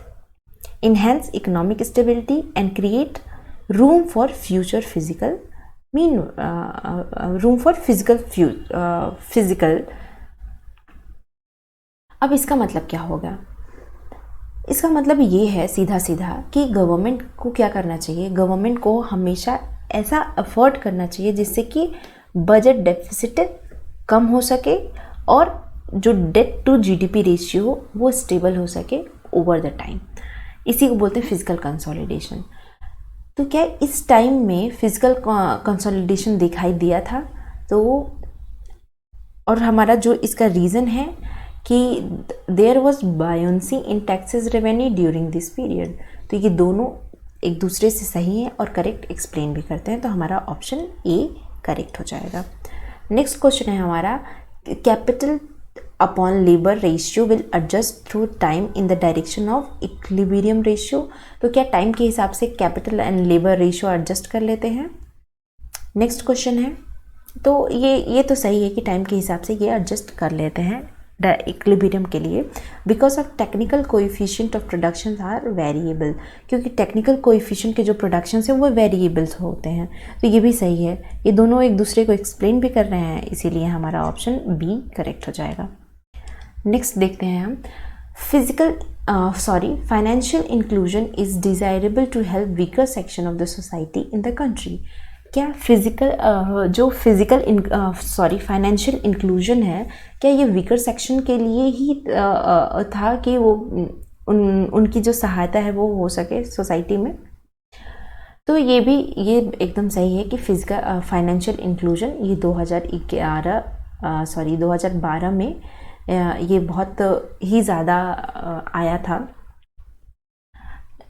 enhance economic stability and create room for future physical physical। अब इसका मतलब क्या होगा, इसका मतलब ये है सीधा सीधा कि गवर्नमेंट को क्या करना चाहिए, गवर्नमेंट को हमेशा ऐसा एफर्ट करना चाहिए जिससे कि बजट डेफिसिट कम हो सके और जो डेट टू जीडीपी रेशियो वो स्टेबल हो सके ओवर द टाइम। इसी को बोलते हैं फिजिकल कंसोलिडेशन। तो क्या इस टाइम में फिजिकल कंसोलिडेशन दिखाई दिया था, तो और हमारा जो इसका रीज़न है कि there was buoyancy in taxes revenue during this period. तो ये दोनों एक दूसरे से सही हैं और करेक्ट एक्सप्लेन भी करते हैं, तो हमारा ऑप्शन ए करेक्ट हो जाएगा। नेक्स्ट क्वेश्चन है हमारा, capital upon labour ratio will adjust through time in the direction of equilibrium ratio. तो क्या टाइम के हिसाब से capital and labour ratio adjust कर लेते हैं। नेक्स्ट क्वेश्चन है, तो ये तो सही है कि टाइम के हिसाब से ये एडजस्ट कर लेते हैं इक्विलिब्रियम के लिए, because of technical coefficient of production are variable, क्योंकि टेक्निकल कोएफिशिएंट के जो प्रोडक्शन है वो वेरिएबल्स होते हैं। तो ये भी सही है, ये दोनों एक दूसरे को एक्सप्लेन भी कर रहे हैं, इसीलिए हमारा ऑप्शन बी करेक्ट हो जाएगा। नेक्स्ट देखते हैं हम financial inclusion is desirable to help weaker section of the society in the country. क्या फाइनेंशियल इंक्लूजन है, क्या ये वीकर सेक्शन के लिए ही था कि वो उनकी जो सहायता है वो हो सके सोसाइटी में? तो ये एकदम सही है कि फाइनेंशियल इंक्लूजन ये 2012 में ये बहुत ही ज़्यादा आया था।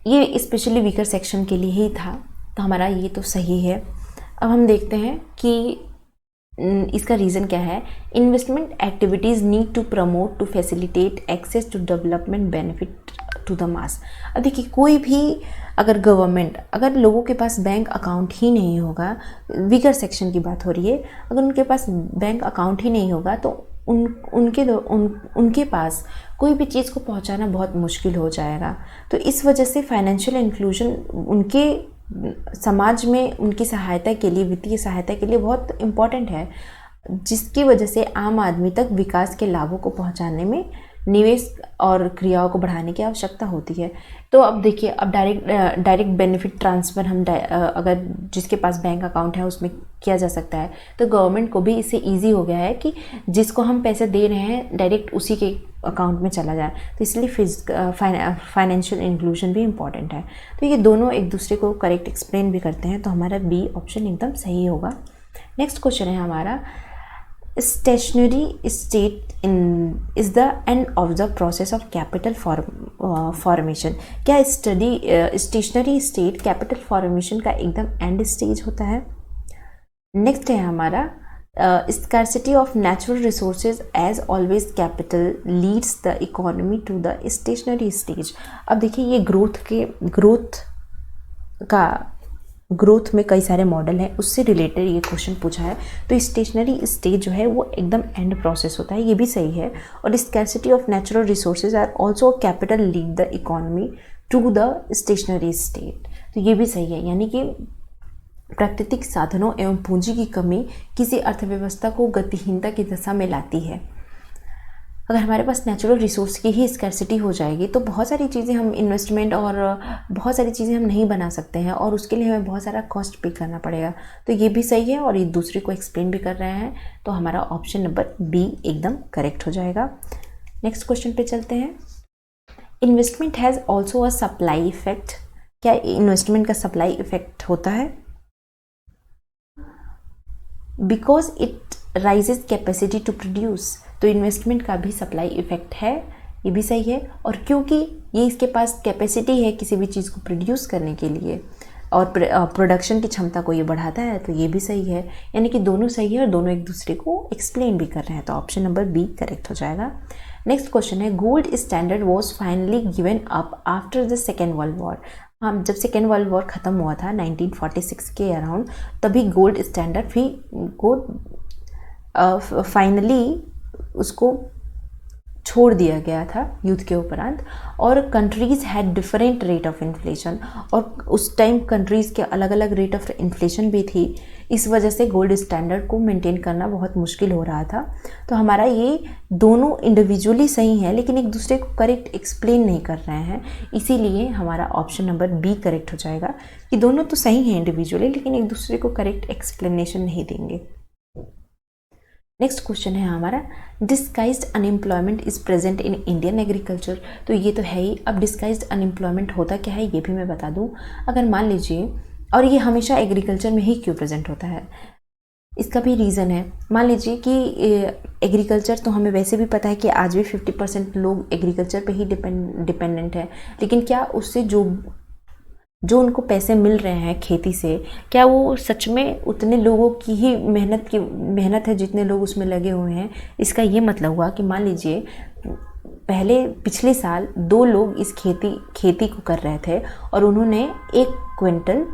ये स्पेशली वीकर सेक्शन के लिए ही था, तो हमारा ये तो सही है। अब हम देखते हैं कि इसका रीज़न क्या है। Investment activities need to promote to facilitate access to development benefit to the mass. अब देखिए, कोई भी अगर लोगों के पास बैंक अकाउंट ही नहीं होगा, वीकर सेक्शन की बात हो रही है, अगर उनके पास बैंक अकाउंट ही नहीं होगा तो उनके पास कोई भी चीज़ को पहुंचाना बहुत मुश्किल हो जाएगा। तो इस वजह से फाइनेंशियल इंक्लूजन उनके समाज में उनकी सहायता के लिए, वित्तीय सहायता के लिए बहुत इम्पॉर्टेंट है, जिसकी वजह से आम आदमी तक विकास के लाभों को पहुंचाने में निवेश और क्रियाओं को बढ़ाने की आवश्यकता होती है। तो अब देखिए, अब डायरेक्ट बेनिफिट ट्रांसफ़र हम अगर जिसके पास बैंक अकाउंट है उसमें किया जा सकता है, तो गवर्नमेंट को भी इससे इजी हो गया है कि जिसको हम पैसे दे रहे हैं डायरेक्ट उसी के अकाउंट में चला जाए। तो इसलिए फाइनेंशियल इंक्लूजन भी इम्पॉर्टेंट है। तो ये दोनों एक दूसरे को करेक्ट एक्सप्लेन भी करते हैं, तो हमारा बी ऑप्शन एकदम सही होगा। नेक्स्ट क्वेश्चन है हमारा, stationary state is the end of the process of capital formation. क्या स्टेशनरी स्टेट कैपिटल फॉर्मेशन का एकदम एंड स्टेज होता है? नेक्स्ट है हमारा, scarcity of natural resources as always capital leads the economy to the stationary stage. अब देखिए, ये ग्रोथ में कई सारे मॉडल हैं, उससे रिलेटेड ये क्वेश्चन पूछा है। तो स्टेशनरी स्टेज जो है वो एकदम एंड प्रोसेस होता है, ये भी सही है। और scarcity of natural resources are also capital lead the economy to the stationary state, तो ये भी सही है। यानी कि प्राकृतिक साधनों एवं पूंजी की कमी किसी अर्थव्यवस्था को गतिहीनता की दशा में लाती है। अगर हमारे पास नेचुरल रिसोर्स की ही स्कैर्सिटी हो जाएगी तो बहुत सारी चीज़ें हम इन्वेस्टमेंट और बहुत सारी चीज़ें हम नहीं बना सकते हैं, और उसके लिए हमें बहुत सारा कॉस्ट पे करना पड़ेगा। तो ये भी सही है और ये दूसरे को एक्सप्लेन भी कर रहे हैं, तो हमारा ऑप्शन नंबर बी एकदम करेक्ट हो जाएगा। नेक्स्ट क्वेश्चन पे चलते हैं। Investment has also a supply effect. क्या इन्वेस्टमेंट का सप्लाई इफेक्ट होता है? Because it raises capacity to produce. तो इन्वेस्टमेंट का भी सप्लाई इफेक्ट है, ये भी सही है। और क्योंकि ये इसके पास कैपेसिटी है किसी भी चीज़ को प्रोड्यूस करने के लिए और प्रोडक्शन की क्षमता को ये बढ़ाता है, तो ये भी सही है। यानी कि दोनों सही है और दोनों एक दूसरे को एक्सप्लेन भी कर रहे हैं, तो ऑप्शन नंबर बी करेक्ट हो जाएगा। नेक्स्ट क्वेश्चन है, gold standard was finally given up after the second world war. हम जब सेकेंड वर्ल्ड वॉर ख़त्म हुआ था 1946 के अराउंड, तभी गोल्ड स्टैंडर्ड भी को फाइनली उसको छोड़ दिया गया था युद्ध के उपरांत। और countries had different rate of inflation, और उस टाइम कंट्रीज़ के अलग अलग रेट ऑफ इन्फ्लेशन भी थी। इस वजह से गोल्ड स्टैंडर्ड को मेंटेन करना बहुत मुश्किल हो रहा था। तो हमारा ये दोनों इंडिविजुअली सही है लेकिन एक दूसरे को करेक्ट एक्सप्लेन नहीं कर रहे हैं, इसीलिए हमारा ऑप्शन नंबर बी करेक्ट हो जाएगा कि दोनों तो सही हैं इंडिविजुअली लेकिन एक दूसरे को करेक्ट एक्सप्लेनेशन नहीं देंगे। नेक्स्ट क्वेश्चन है हमारा, disguised unemployment is present in Indian agriculture. तो ये तो है ही। अब डिस्गाइज्ड अनएम्प्लॉयमेंट होता क्या है ये भी मैं बता दूं। अगर मान लीजिए, और ये हमेशा एग्रीकल्चर में ही क्यों प्रेजेंट होता है, इसका भी रीज़न है। मान लीजिए कि एग्रीकल्चर तो हमें वैसे भी पता है कि आज भी 50% लोग एग्रीकल्चर पे ही डिपेंडेंट है, लेकिन क्या उससे जो उनको पैसे मिल रहे हैं खेती से, क्या वो सच में उतने लोगों की ही मेहनत है जितने लोग उसमें लगे हुए हैं? इसका ये मतलब हुआ कि मान लीजिए पिछले साल 2 लोग इस खेती को कर रहे थे और उन्होंने 1 क्विंटल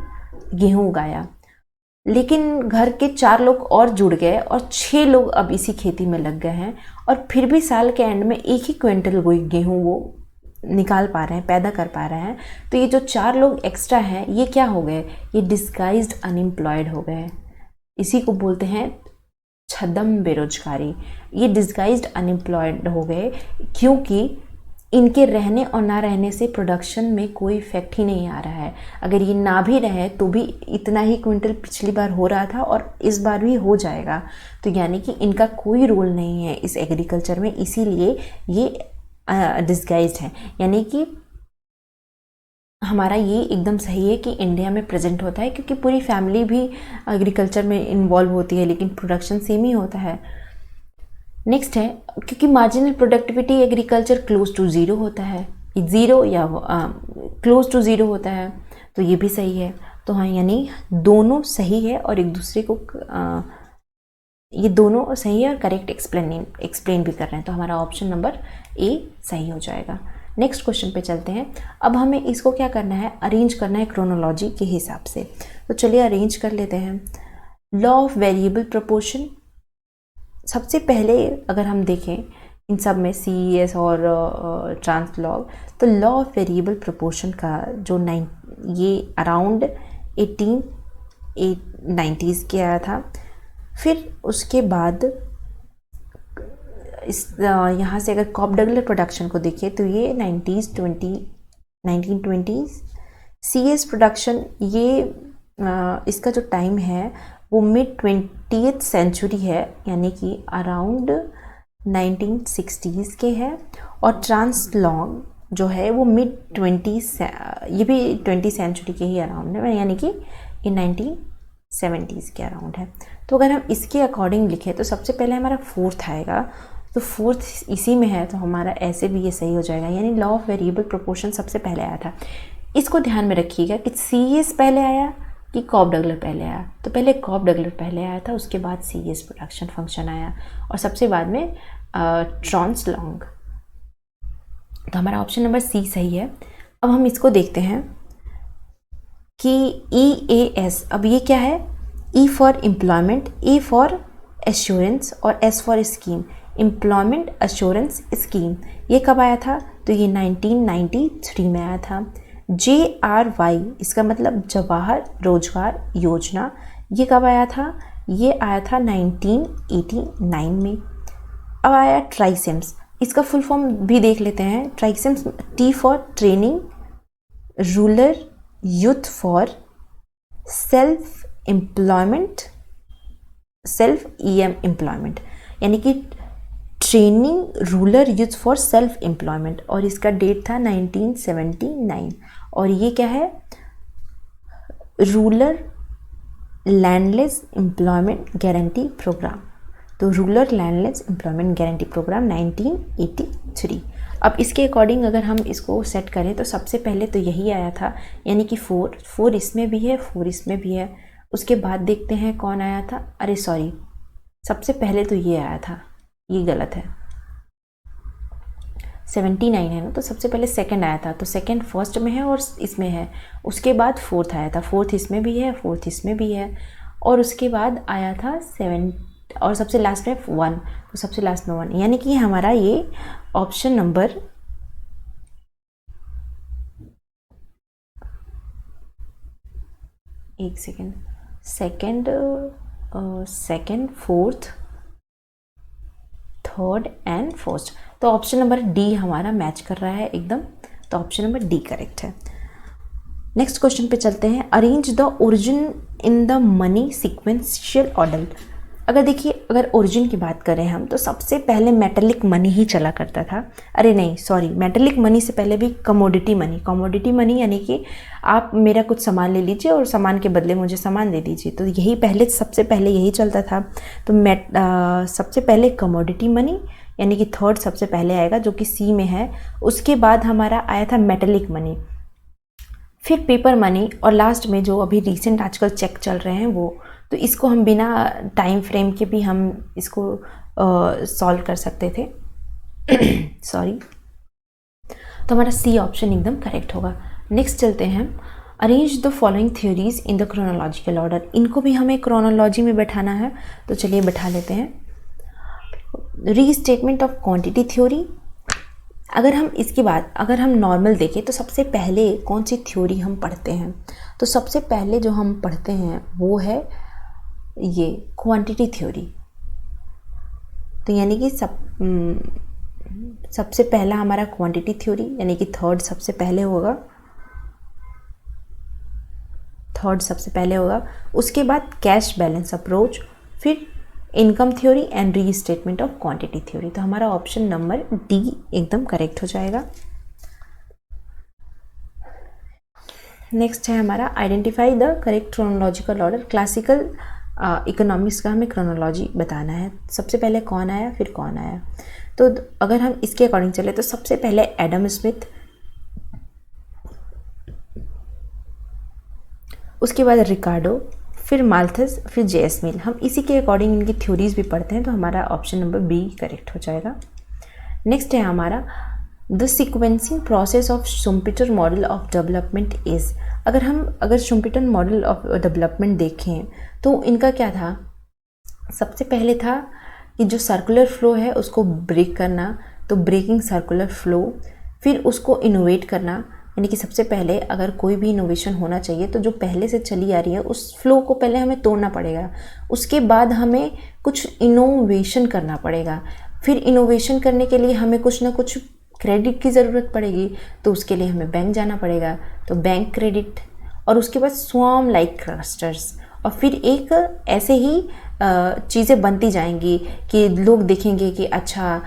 गेहूं उगाया, लेकिन घर के 4 लोग और जुड़ गए और 6 लोग अब इसी खेती में लग गए हैं, और फिर भी साल के एंड में 1 ही क्विंटल गेहूं वो निकाल पा रहे हैं, पैदा कर पा रहे हैं। तो ये जो 4 लोग एक्स्ट्रा हैं ये क्या हो गए? ये डिस्गाइज्ड अनएम्प्लॉयड हो गए। इसी को बोलते हैं छद्म बेरोजगारी, ये डिस्गाइज्ड अनएम्प्लॉयड हो गए, क्योंकि इनके रहने और ना रहने से प्रोडक्शन में कोई इफेक्ट ही नहीं आ रहा है। अगर ये ना भी रहे तो भी इतना ही क्विंटल पिछली बार हो रहा था और इस बार भी हो जाएगा, तो यानी कि इनका कोई रोल नहीं है इस एग्रीकल्चर में, इसीलिए ये डिस्गाइज्ड है। यानी कि हमारा ये एकदम सही है कि इंडिया में प्रेजेंट होता है, क्योंकि पूरी फैमिली भी एग्रीकल्चर में इन्वॉल्व होती है, लेकिन प्रोडक्शन सेम ही होता है। नेक्स्ट है, क्योंकि marginal productivity agriculture close to zero होता है, ज़ीरो या क्लोज टू ज़ीरो होता है, तो ये भी सही है। तो हाँ, यानी दोनों सही है और एक दूसरे को ये दोनों सही है और करेक्ट एक्सप्लेन भी कर रहे हैं, तो हमारा ऑप्शन नंबर ए सही हो जाएगा। नेक्स्ट क्वेश्चन पे चलते हैं। अब हमें इसको क्या करना है, अरेंज करना है क्रोनोलॉजी के हिसाब से। तो चलिए अरेंज कर लेते हैं। लॉ ऑफ वेरिएबल प्रोपोर्शन, सबसे पहले अगर हम देखें इन सब में CES और ट्रांसलॉग, तो लॉ ऑफ वेरिएबल प्रोपोर्शन का जो ये अराउंड 1890s के आया था। फिर उसके बाद इस यहाँ से अगर कॉप-डगलर प्रोडक्शन को देखें तो ये 1920s। CS प्रोडक्शन ये इसका जो टाइम है वो मिड 20th सेंचुरी है, यानी कि अराउंड 1960s के है। और ट्रांसलॉग जो है वो मिड 20s, ये भी 20th सेंचुरी के ही अराउंड है, यानी कि ये 1970s के अराउंड है। तो अगर हम इसके अकॉर्डिंग लिखें तो सबसे पहले हमारा फोर्थ आएगा, तो फोर्थ इसी में है, तो हमारा ऐसे भी ये सही हो जाएगा। यानी लॉ ऑफ वेरिएबल प्रोपोर्शन सबसे पहले आया था। इसको ध्यान में रखिएगा कि CS पहले आया कि कॉप-डगलर पहले आया। तो पहले कॉप-डगलर पहले आया था, उसके बाद CS प्रोडक्शन फंक्शन आया और सबसे बाद में ट्रांसलॉग। तो हमारा ऑप्शन नंबर C सही है। अब हम इसको देखते हैं कि EAS, अब ये क्या है, E for employment, A for assurance और S for scheme. Employment assurance scheme ये कब आया था, तो ये 1993 में आया था। JRY इसका मतलब जवाहर रोजगार योजना, ये कब आया था, ये आया था 1989 में। अब आया ट्राइसेम्स, इसका फुल फॉर्म भी देख लेते हैं। TRYSEM, T for training rural youth for self employment, employment, यानी कि training rural youth for self employment, और इसका डेट था 1979। और ये क्या है, rural landless employment guarantee programme. तो rural landless employment guarantee programme 1983। अब इसके अकॉर्डिंग अगर हम इसको सेट करें तो सबसे पहले तो यही आया था, यानी कि 4 इसमें भी है, 4 इसमें भी है। उसके बाद देखते हैं कौन आया था, अरे सॉरी, सबसे पहले तो ये आया था, ये गलत है, 79 है ना, तो सबसे पहले सेकंड आया था, तो सेकंड फर्स्ट में है और इसमें है। उसके बाद फोर्थ आया था, फोर्थ इसमें भी है, फोर्थ इसमें भी है, और उसके बाद आया था 7 और सबसे लास्ट में 1, तो सबसे लास्ट में 1, यानी कि हमारा ये option number second, fourth, third and first, तो ऑप्शन नंबर डी हमारा मैच कर रहा है एकदम, तो ऑप्शन नंबर डी करेक्ट है। नेक्स्ट क्वेश्चन पे चलते हैं। Arrange the origin in the money sequential order. अगर देखिए, अगर ओरिजिन की बात करें हम, तो सबसे पहले मेटेलिक मनी ही चला करता था। अरे नहीं सॉरी, मेटेलिक मनी से पहले भी कमोडिटी मनी यानी कि आप मेरा कुछ सामान ले लीजिए और सामान के बदले मुझे सामान दे दीजिए, तो यही पहले सबसे पहले यही चलता था। तो सबसे पहले कमोडिटी मनी यानी कि थर्ड सबसे पहले आएगा, जो कि सी में है। उसके बाद हमारा आया था मेटेलिक मनी, फिर पेपर मनी, और लास्ट में जो अभी रिसेंट आजकल चेक चल रहे हैं वो। तो इसको हम बिना टाइम फ्रेम के भी हम इसको सॉल्व कर सकते थे सॉरी, तो हमारा सी ऑप्शन एकदम करेक्ट होगा। नेक्स्ट चलते हैं। Arrange the following theories in the chronological order. इनको भी हमें क्रोनोलॉजी में बैठाना है, तो चलिए बैठा लेते हैं। रीस्टेटमेंट ऑफ क्वांटिटी थ्योरी, अगर हम इसकी बात अगर हम नॉर्मल देखें तो सबसे पहले कौन सी थ्योरी हम पढ़ते हैं, तो सबसे पहले जो हम पढ़ते हैं वो है ये क्वांटिटी थ्योरी। तो यानी कि सबसे पहला हमारा क्वांटिटी थ्योरी, यानी कि थर्ड सबसे पहले होगा। उसके बाद कैश बैलेंस अप्रोच, फिर income theory and restatement of quantity theory. तो हमारा ऑप्शन नंबर डी एकदम करेक्ट हो जाएगा। नेक्स्ट है हमारा identify the correct chronological order. Classical economics का हमें क्रोनोलॉजी बताना है, सबसे पहले कौन आया फिर कौन आया। तो अगर हम इसके अकॉर्डिंग चले तो सबसे पहले एडम स्मिथ, उसके बाद रिकार्डो, फिर माल्थस, फिर जेएस मिल। हम इसी के अकॉर्डिंग इनकी थ्योरीज भी पढ़ते हैं, तो हमारा ऑप्शन नंबर बी करेक्ट हो जाएगा। नेक्स्ट है हमारा the sequencing process of Schumpeter model of development is. अगर शुम्पीटर मॉडल ऑफ डेवलपमेंट देखें तो इनका क्या था, सबसे पहले था कि जो सर्कुलर फ्लो है उसको ब्रेक करना, तो ब्रेकिंग सर्कुलर फ्लो, फिर उसको इनोवेट करना, यानी कि सबसे पहले अगर कोई भी इनोवेशन होना चाहिए तो जो पहले से चली आ रही है उस फ्लो को पहले हमें तोड़ना पड़ेगा, उसके बाद हमें कुछ इनोवेशन करना पड़ेगा, फिर इनोवेशन करने के लिए हमें कुछ ना कुछ क्रेडिट की ज़रूरत पड़ेगी, तो उसके लिए हमें बैंक जाना पड़ेगा, तो बैंक क्रेडिट, और उसके बाद स्वार्म लाइक क्लस्टर्स, और फिर एक ऐसे ही चीज़ें बनती जाएंगी कि लोग देखेंगे कि अच्छा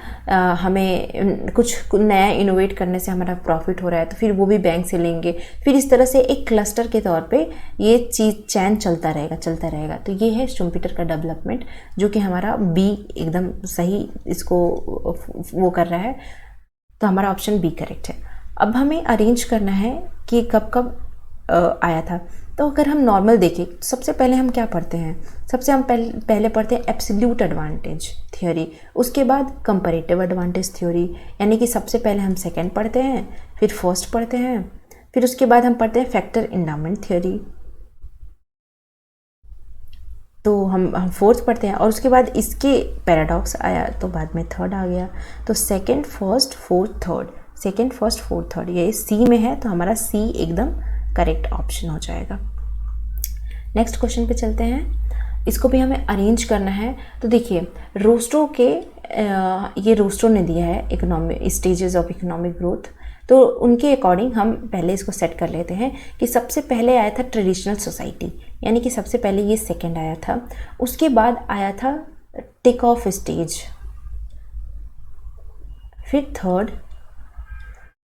हमें कुछ नया इनोवेट करने से हमारा प्रॉफिट हो रहा है, तो फिर वो भी बैंक से लेंगे, फिर इस तरह से एक क्लस्टर के तौर पे ये चीज़ चैन चलता रहेगा। तो ये है शुम्पीटर का डेवलपमेंट, जो कि हमारा बी एकदम सही इसको वो कर रहा है, तो हमारा ऑप्शन बी करेक्ट है। अब हमें अरेंज करना है कि कब कब आया था। तो अगर हम नॉर्मल देखें तो सबसे पहले हम क्या पढ़ते हैं, हम पहले पढ़ते हैं एब्सोल्यूट एडवांटेज थ्योरी, उसके बाद कंपैरेटिव एडवांटेज थ्योरी, यानी कि सबसे पहले हम सेकंड पढ़ते हैं, फिर फर्स्ट पढ़ते हैं, फिर उसके बाद हम पढ़ते हैं फैक्टर इंडाउमेंट थ्योरी, तो हम फोर्थ पढ़ते हैं, और उसके बाद इसके पैराडॉक्स आया तो बाद में थर्ड आ गया। तो सेकंड फर्स्ट फोर्थ थर्ड, ये सी में है, तो हमारा सी एकदम करेक्ट ऑप्शन हो जाएगा। नेक्स्ट क्वेश्चन पे चलते हैं, इसको भी हमें अरेंज करना है। तो देखिए रोस्ट्रो के ये रोस्ट्रो ने दिया है economic stages of economic growth, तो उनके अकॉर्डिंग हम पहले इसको सेट कर लेते हैं कि सबसे पहले आया था ट्रेडिशनल सोसाइटी, यानी कि सबसे पहले ये सेकंड आया था, उसके बाद आया था टेक ऑफ स्टेज, फिर थर्ड,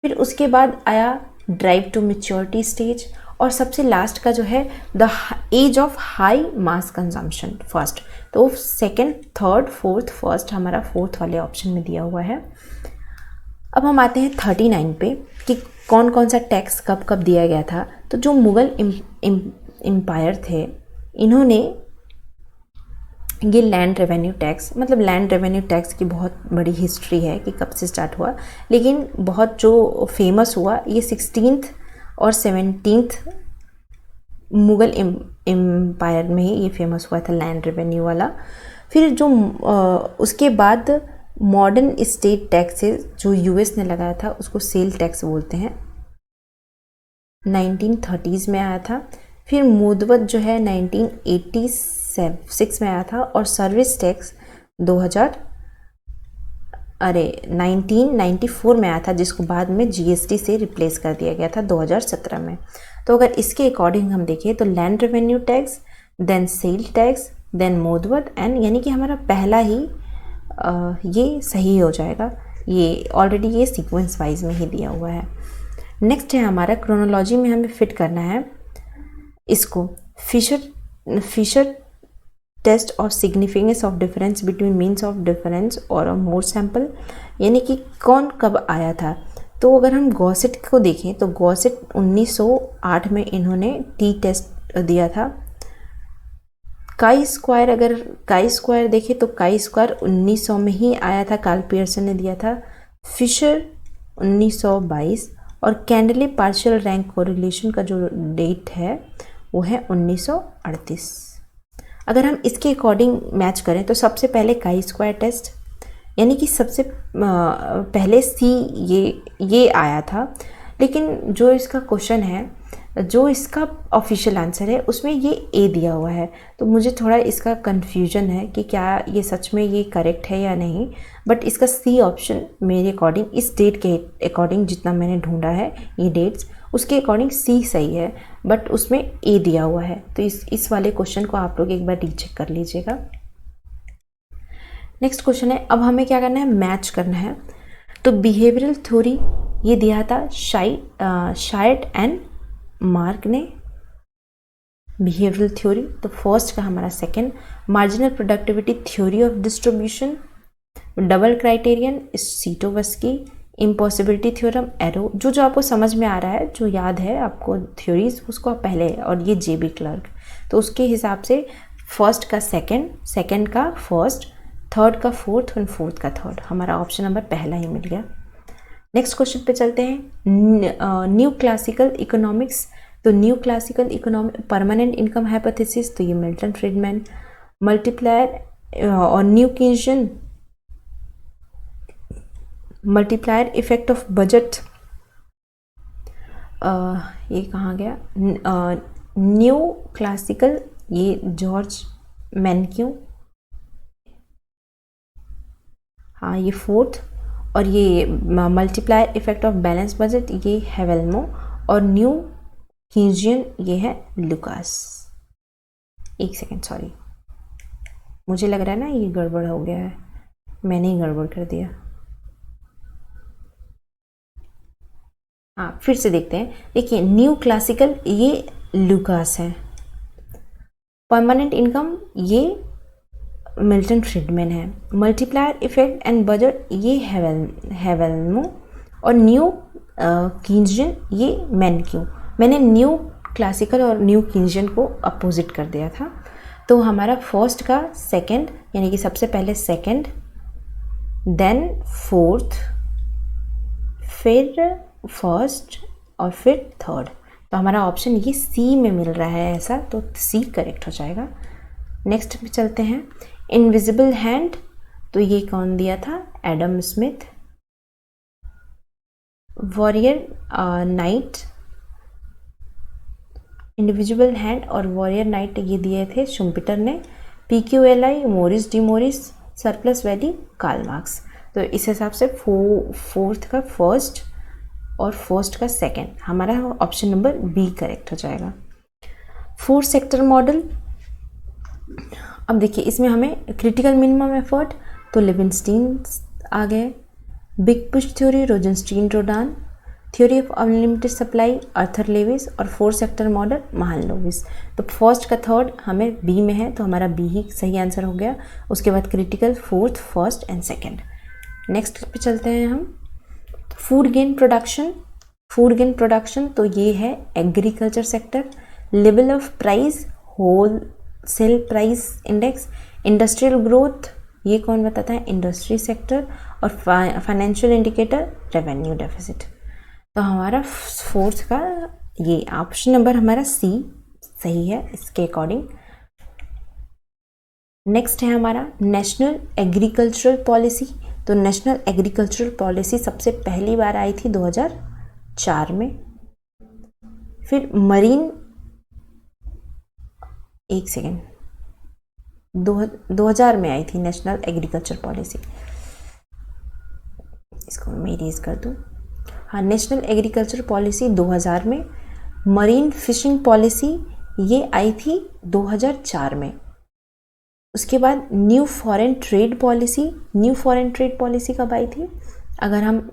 फिर उसके बाद आया ड्राइव टू मैच्योरिटी स्टेज, और सबसे लास्ट का जो है the age of high mass consumption first. तो सेकंड, थर्ड, फोर्थ, फर्स्ट हमारा फोर्थ वाले ऑप्शन में दिया हुआ है। अब हम आते हैं 39 पे कि कौन कौन सा टैक्स कब कब दिया गया था। तो जो मुग़ल एम्पायर थे, इन्होंने ये लैंड रेवेन्यू टैक्स, मतलब लैंड रेवेन्यू टैक्स की बहुत बड़ी हिस्ट्री है कि कब से स्टार्ट हुआ, लेकिन बहुत जो फेमस हुआ ये 16th और 17th मुग़ल एम्पायर में ही ये फेमस हुआ था लैंड रेवेन्यू वाला। फिर जो उसके बाद मॉडर्न स्टेट टैक्सेस जो यूएस ने लगाया था उसको सेल टैक्स बोलते हैं, 1930s में आया था। फिर मुद्वत जो है 1986 में आया था, और सर्विस टैक्स 1994 में आया था, जिसको बाद में जीएसटी से रिप्लेस कर दिया गया था 2017 में। तो अगर इसके अकॉर्डिंग हम देखें तो land revenue tax, then sale tax, then मुद्वत, एंड यानी कि हमारा पहला ही ये सही हो जाएगा, ये ऑलरेडी ये सीक्वेंस वाइज में ही दिया हुआ है। नेक्स्ट है हमारा क्रोनोलॉजी में हमें फिट करना है इसको, Fisher test of significance of difference between means of difference और अ मोर सैंपल, यानी कि कौन कब आया था। तो अगर हम गॉसेट को देखें तो गॉसेट 1908 में इन्होंने टी टेस्ट दिया था। काई स्क्वायर, अगर काई स्क्वायर देखें तो काई स्क्वायर 1900 में ही आया था, कार्ल पियर्सन ने दिया था। फिशर 1922, और कैंडले पार्शियल रैंक कोरिलेशन का जो डेट है वो है 1938। अगर हम इसके अकॉर्डिंग मैच करें तो सबसे पहले काई स्क्वायर टेस्ट, यानी कि सबसे पहले सी ये आया था, लेकिन जो इसका क्वेश्चन है जो इसका ऑफिशियल आंसर है उसमें ये ए दिया हुआ है, तो मुझे थोड़ा इसका कन्फ्यूजन है कि क्या ये सच में ये करेक्ट है या नहीं। बट इसका सी ऑप्शन मेरे अकॉर्डिंग, इस डेट के अकॉर्डिंग जितना मैंने ढूंढा है ये डेट्स, उसके अकॉर्डिंग सी सही है, बट उसमें ए दिया हुआ है। तो इस वाले क्वेश्चन को आप लोग एक बार रीचेक कर लीजिएगा। नेक्स्ट क्वेश्चन है, अब हमें क्या करना है, मैच करना है। तो बिहेवियरल थ्योरी ये दिया था शायड एंड मार्क ने, बिहेवियरल थ्योरी। तो फर्स्ट का हमारा second, marginal productivity theory of distribution, double criterion Scitovsky, impossibility theorem, Arrow. जो आपको समझ में आ रहा है, जो याद है आपको थ्योरीज, उसको आप पहले, और ये जेबी क्लर्क, तो उसके हिसाब से फर्स्ट का सेकंड, सेकंड का फर्स्ट, थर्ड का फोर्थ और फोर्थ का थर्ड, हमारा ऑप्शन नंबर पहला ही मिल गया। नेक्स्ट क्वेश्चन पे चलते हैं, न्यू क्लासिकल इकोनॉमिक्स। तो new classical economic permanent income hypothesis, तो ये मिल्टन फ्रीडमैन, मल्टीप्लायर और new Keynesian, multiplier effect of budget, ये कहाँ गया, न्यू क्लासिकल, ये जॉर्ज मैनक्यू, हाँ ये फोर्थ, और ये multiplier effect of balance budget, ये हेवेल्मो, और न्यू कीन्शियन ये है लुकास। एक सेकेंड, सॉरी, मुझे लग रहा है ना ये गड़बड़ हो गया है, मैंने ही गड़बड़ कर दिया। हाँ फिर से देखते हैं, देखिए न्यू क्लासिकल ये लुकास है, परमानेंट इनकम ये मिल्टन फ्रीडमैन है, मल्टीप्लायर इफेक्ट एंड बजट ये हेवेल्मो, और न्यू कीन्शियन ये मैनक्यू। मैंने न्यू क्लासिकल और न्यू कीन्शियन को अपोजिट कर दिया था। तो हमारा फर्स्ट का सेकंड, यानी कि सबसे पहले सेकंड, देन फोर्थ, फिर फर्स्ट और फिर थर्ड। तो हमारा ऑप्शन ये सी में मिल रहा है ऐसा, तो सी करेक्ट हो जाएगा। नेक्स्ट पे चलते हैं, इनविजिबल हैंड, तो ये कौन दिया था, Adam Smith. Warrior knight, individual hand और वॉरियर नाइट ये दिए थे शुम्पिटर ने। PQLI Morris D Morris, surplus value Karl Marx. तो इस हिसाब से फोर्थ का फर्स्ट और फर्स्ट का सेकंड, हमारा ऑप्शन नंबर बी करेक्ट हो जाएगा। 4 सेक्टर मॉडल, अब देखिए इसमें हमें क्रिटिकल मिनिमम एफर्ट, तो लिविंगस्टीन आ गए, big push theory Rosenstein Rodan, theory of unlimited supply Arthur Lewis, और 4 सेक्टर मॉडल महालनोबिस। तो फर्स्ट का थर्ड हमें बी में है, तो हमारा बी ही सही आंसर हो गया। उसके बाद critical, fourth, first and second. Next पे चलते हैं हम, food grain production. Food grain production तो ये है agriculture sector, level of price, wholesale price index, industrial growth, ये कौन बताता है, इंडस्ट्री सेक्टर, और फाइनेंशियल इंडिकेटर, रेवेन्यू डेफिसिट। तो हमारा फोर्थ का ये ऑप्शन नंबर हमारा सी सही है इसके अकॉर्डिंग। नेक्स्ट है हमारा नेशनल एग्रीकल्चरल पॉलिसी। तो नेशनल एग्रीकल्चरल पॉलिसी सबसे पहली बार आई थी 2004 में। फिर मरीन, एक सेकेंड, 2000 में आई थी नेशनल एग्रीकल्चर पॉलिसी, इसको मैं इरेज कर दूं। हाँ, नेशनल एग्रीकल्चर पॉलिसी 2000 में। मरीन फिशिंग पॉलिसी ये आई थी 2004 में। उसके बाद new foreign trade policy, new foreign trade policy कब आई थी, अगर हम,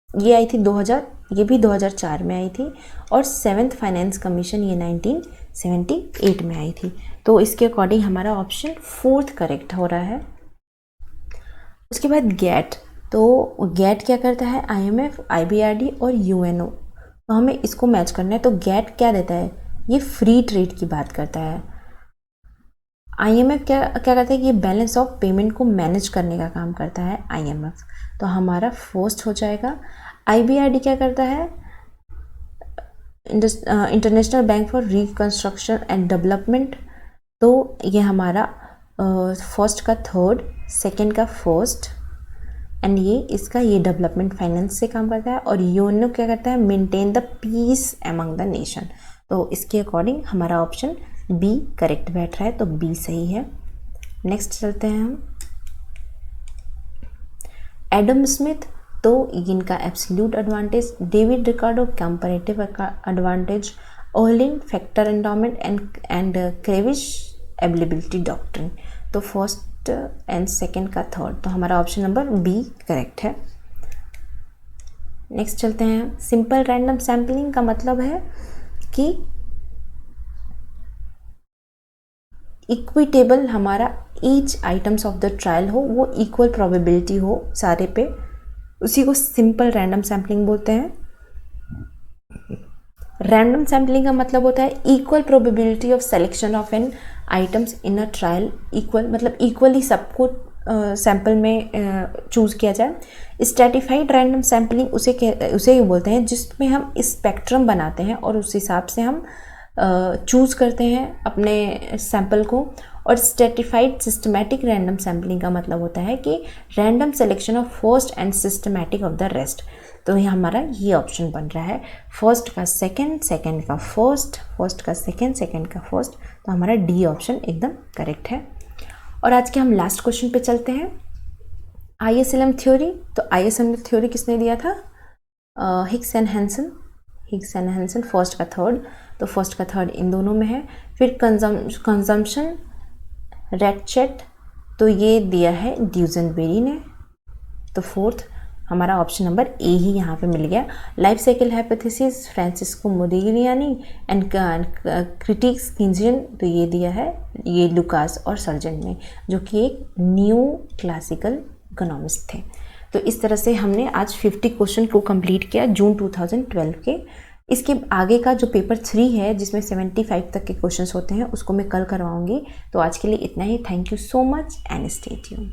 ये आई थी 2000, ये भी 2004 में आई थी। और 7th फाइनेंस कमीशन ये 1978 में आई थी। तो इसके अकॉर्डिंग हमारा ऑप्शन फोर्थ करेक्ट हो रहा है। उसके बाद गैट, तो गैट क्या करता है, IMF, IBRD और UNO, तो हमें इसको मैच करना है। तो गैट क्या देता है, ये फ्री ट्रेड की बात करता है। IMF क्या करता है, ये बैलेंस ऑफ पेमेंट को मैनेज करने का काम करता है IMF, तो हमारा फर्स्ट हो जाएगा। IBRD क्या करता है, international bank for reconstruction and development, तो ये हमारा फर्स्ट का थर्ड, सेकंड का फर्स्ट, एंड ये डेवलपमेंट फाइनेंस से काम करता है, और यूएनओ क्या करता है, maintain the peace among the nation. तो इसके अकॉर्डिंग हमारा ऑप्शन बी करेक्ट बैठ रहा है, तो बी सही है। नेक्स्ट चलते हैं हम, एडम स्मिथ, तो इनका absolute advantage, David Ricardo comparative advantage, Ohlin factor endowment and Kravis availability doctrine. तो फर्स्ट एंड सेकंड का थर्ड, तो हमारा ऑप्शन नंबर बी करेक्ट है। नेक्स्ट चलते हैं, सिंपल रैंडम सैम्पलिंग का मतलब है कि इक्विटेबल हमारा each items of the trial हो, वो इक्वल प्रोबेबिलिटी हो सारे पे, उसी को सिंपल रैंडम सैम्पलिंग बोलते हैं। रैंडम सैम्पलिंग का मतलब होता है equal probability of selection of an items in a trial, equal मतलब इक्वली सबको सैंपल में चूज़ किया जाए। स्ट्रैटिफाइड रैंडम सैम्पलिंग उसे ही बोलते हैं जिसमें हम स्पेक्ट्रम बनाते हैं और उस हिसाब से हम चूज़ करते हैं अपने सैंपल को। और स्ट्रैटिफाइड सिस्टमैटिक रैंडम सैम्पलिंग का मतलब होता है कि random selection of first and systematic of the rest. तो ये हमारा ये ऑप्शन बन रहा है, फर्स्ट का सेकंड, सेकंड का फर्स्ट, फर्स्ट का सेकंड, सेकंड का फर्स्ट। तो हमारा डी ऑप्शन एकदम करेक्ट है। और आज के हम लास्ट क्वेश्चन पे चलते हैं, ISLM थ्योरी। तो ISLM थ्योरी किसने दिया था, हिग्स एंड हैंसन, फर्स्ट का थर्ड, तो फर्स्ट का थर्ड इन दोनों में है। फिर कंजम्पशन रेटचेट, तो ये दिया है ड्यूजनबेरी ने, तो फोर्थ हमारा ऑप्शन नंबर ए ही यहाँ पे मिल गया। Life cycle hypothesis Francisco Modigliani and critics Keynesian, तो ये दिया है ये लुकास और सर्जेंट ने, जो कि एक न्यू क्लासिकल इकोनॉमिस्ट थे। तो इस तरह से हमने आज 50 क्वेश्चन को कंप्लीट किया जून 2012 के। इसके आगे का जो पेपर 3 है जिसमें 75 तक के क्वेश्चंस होते हैं उसको मैं कल करवाऊंगी। तो आज के लिए इतना ही। Thank you so much and stay tuned.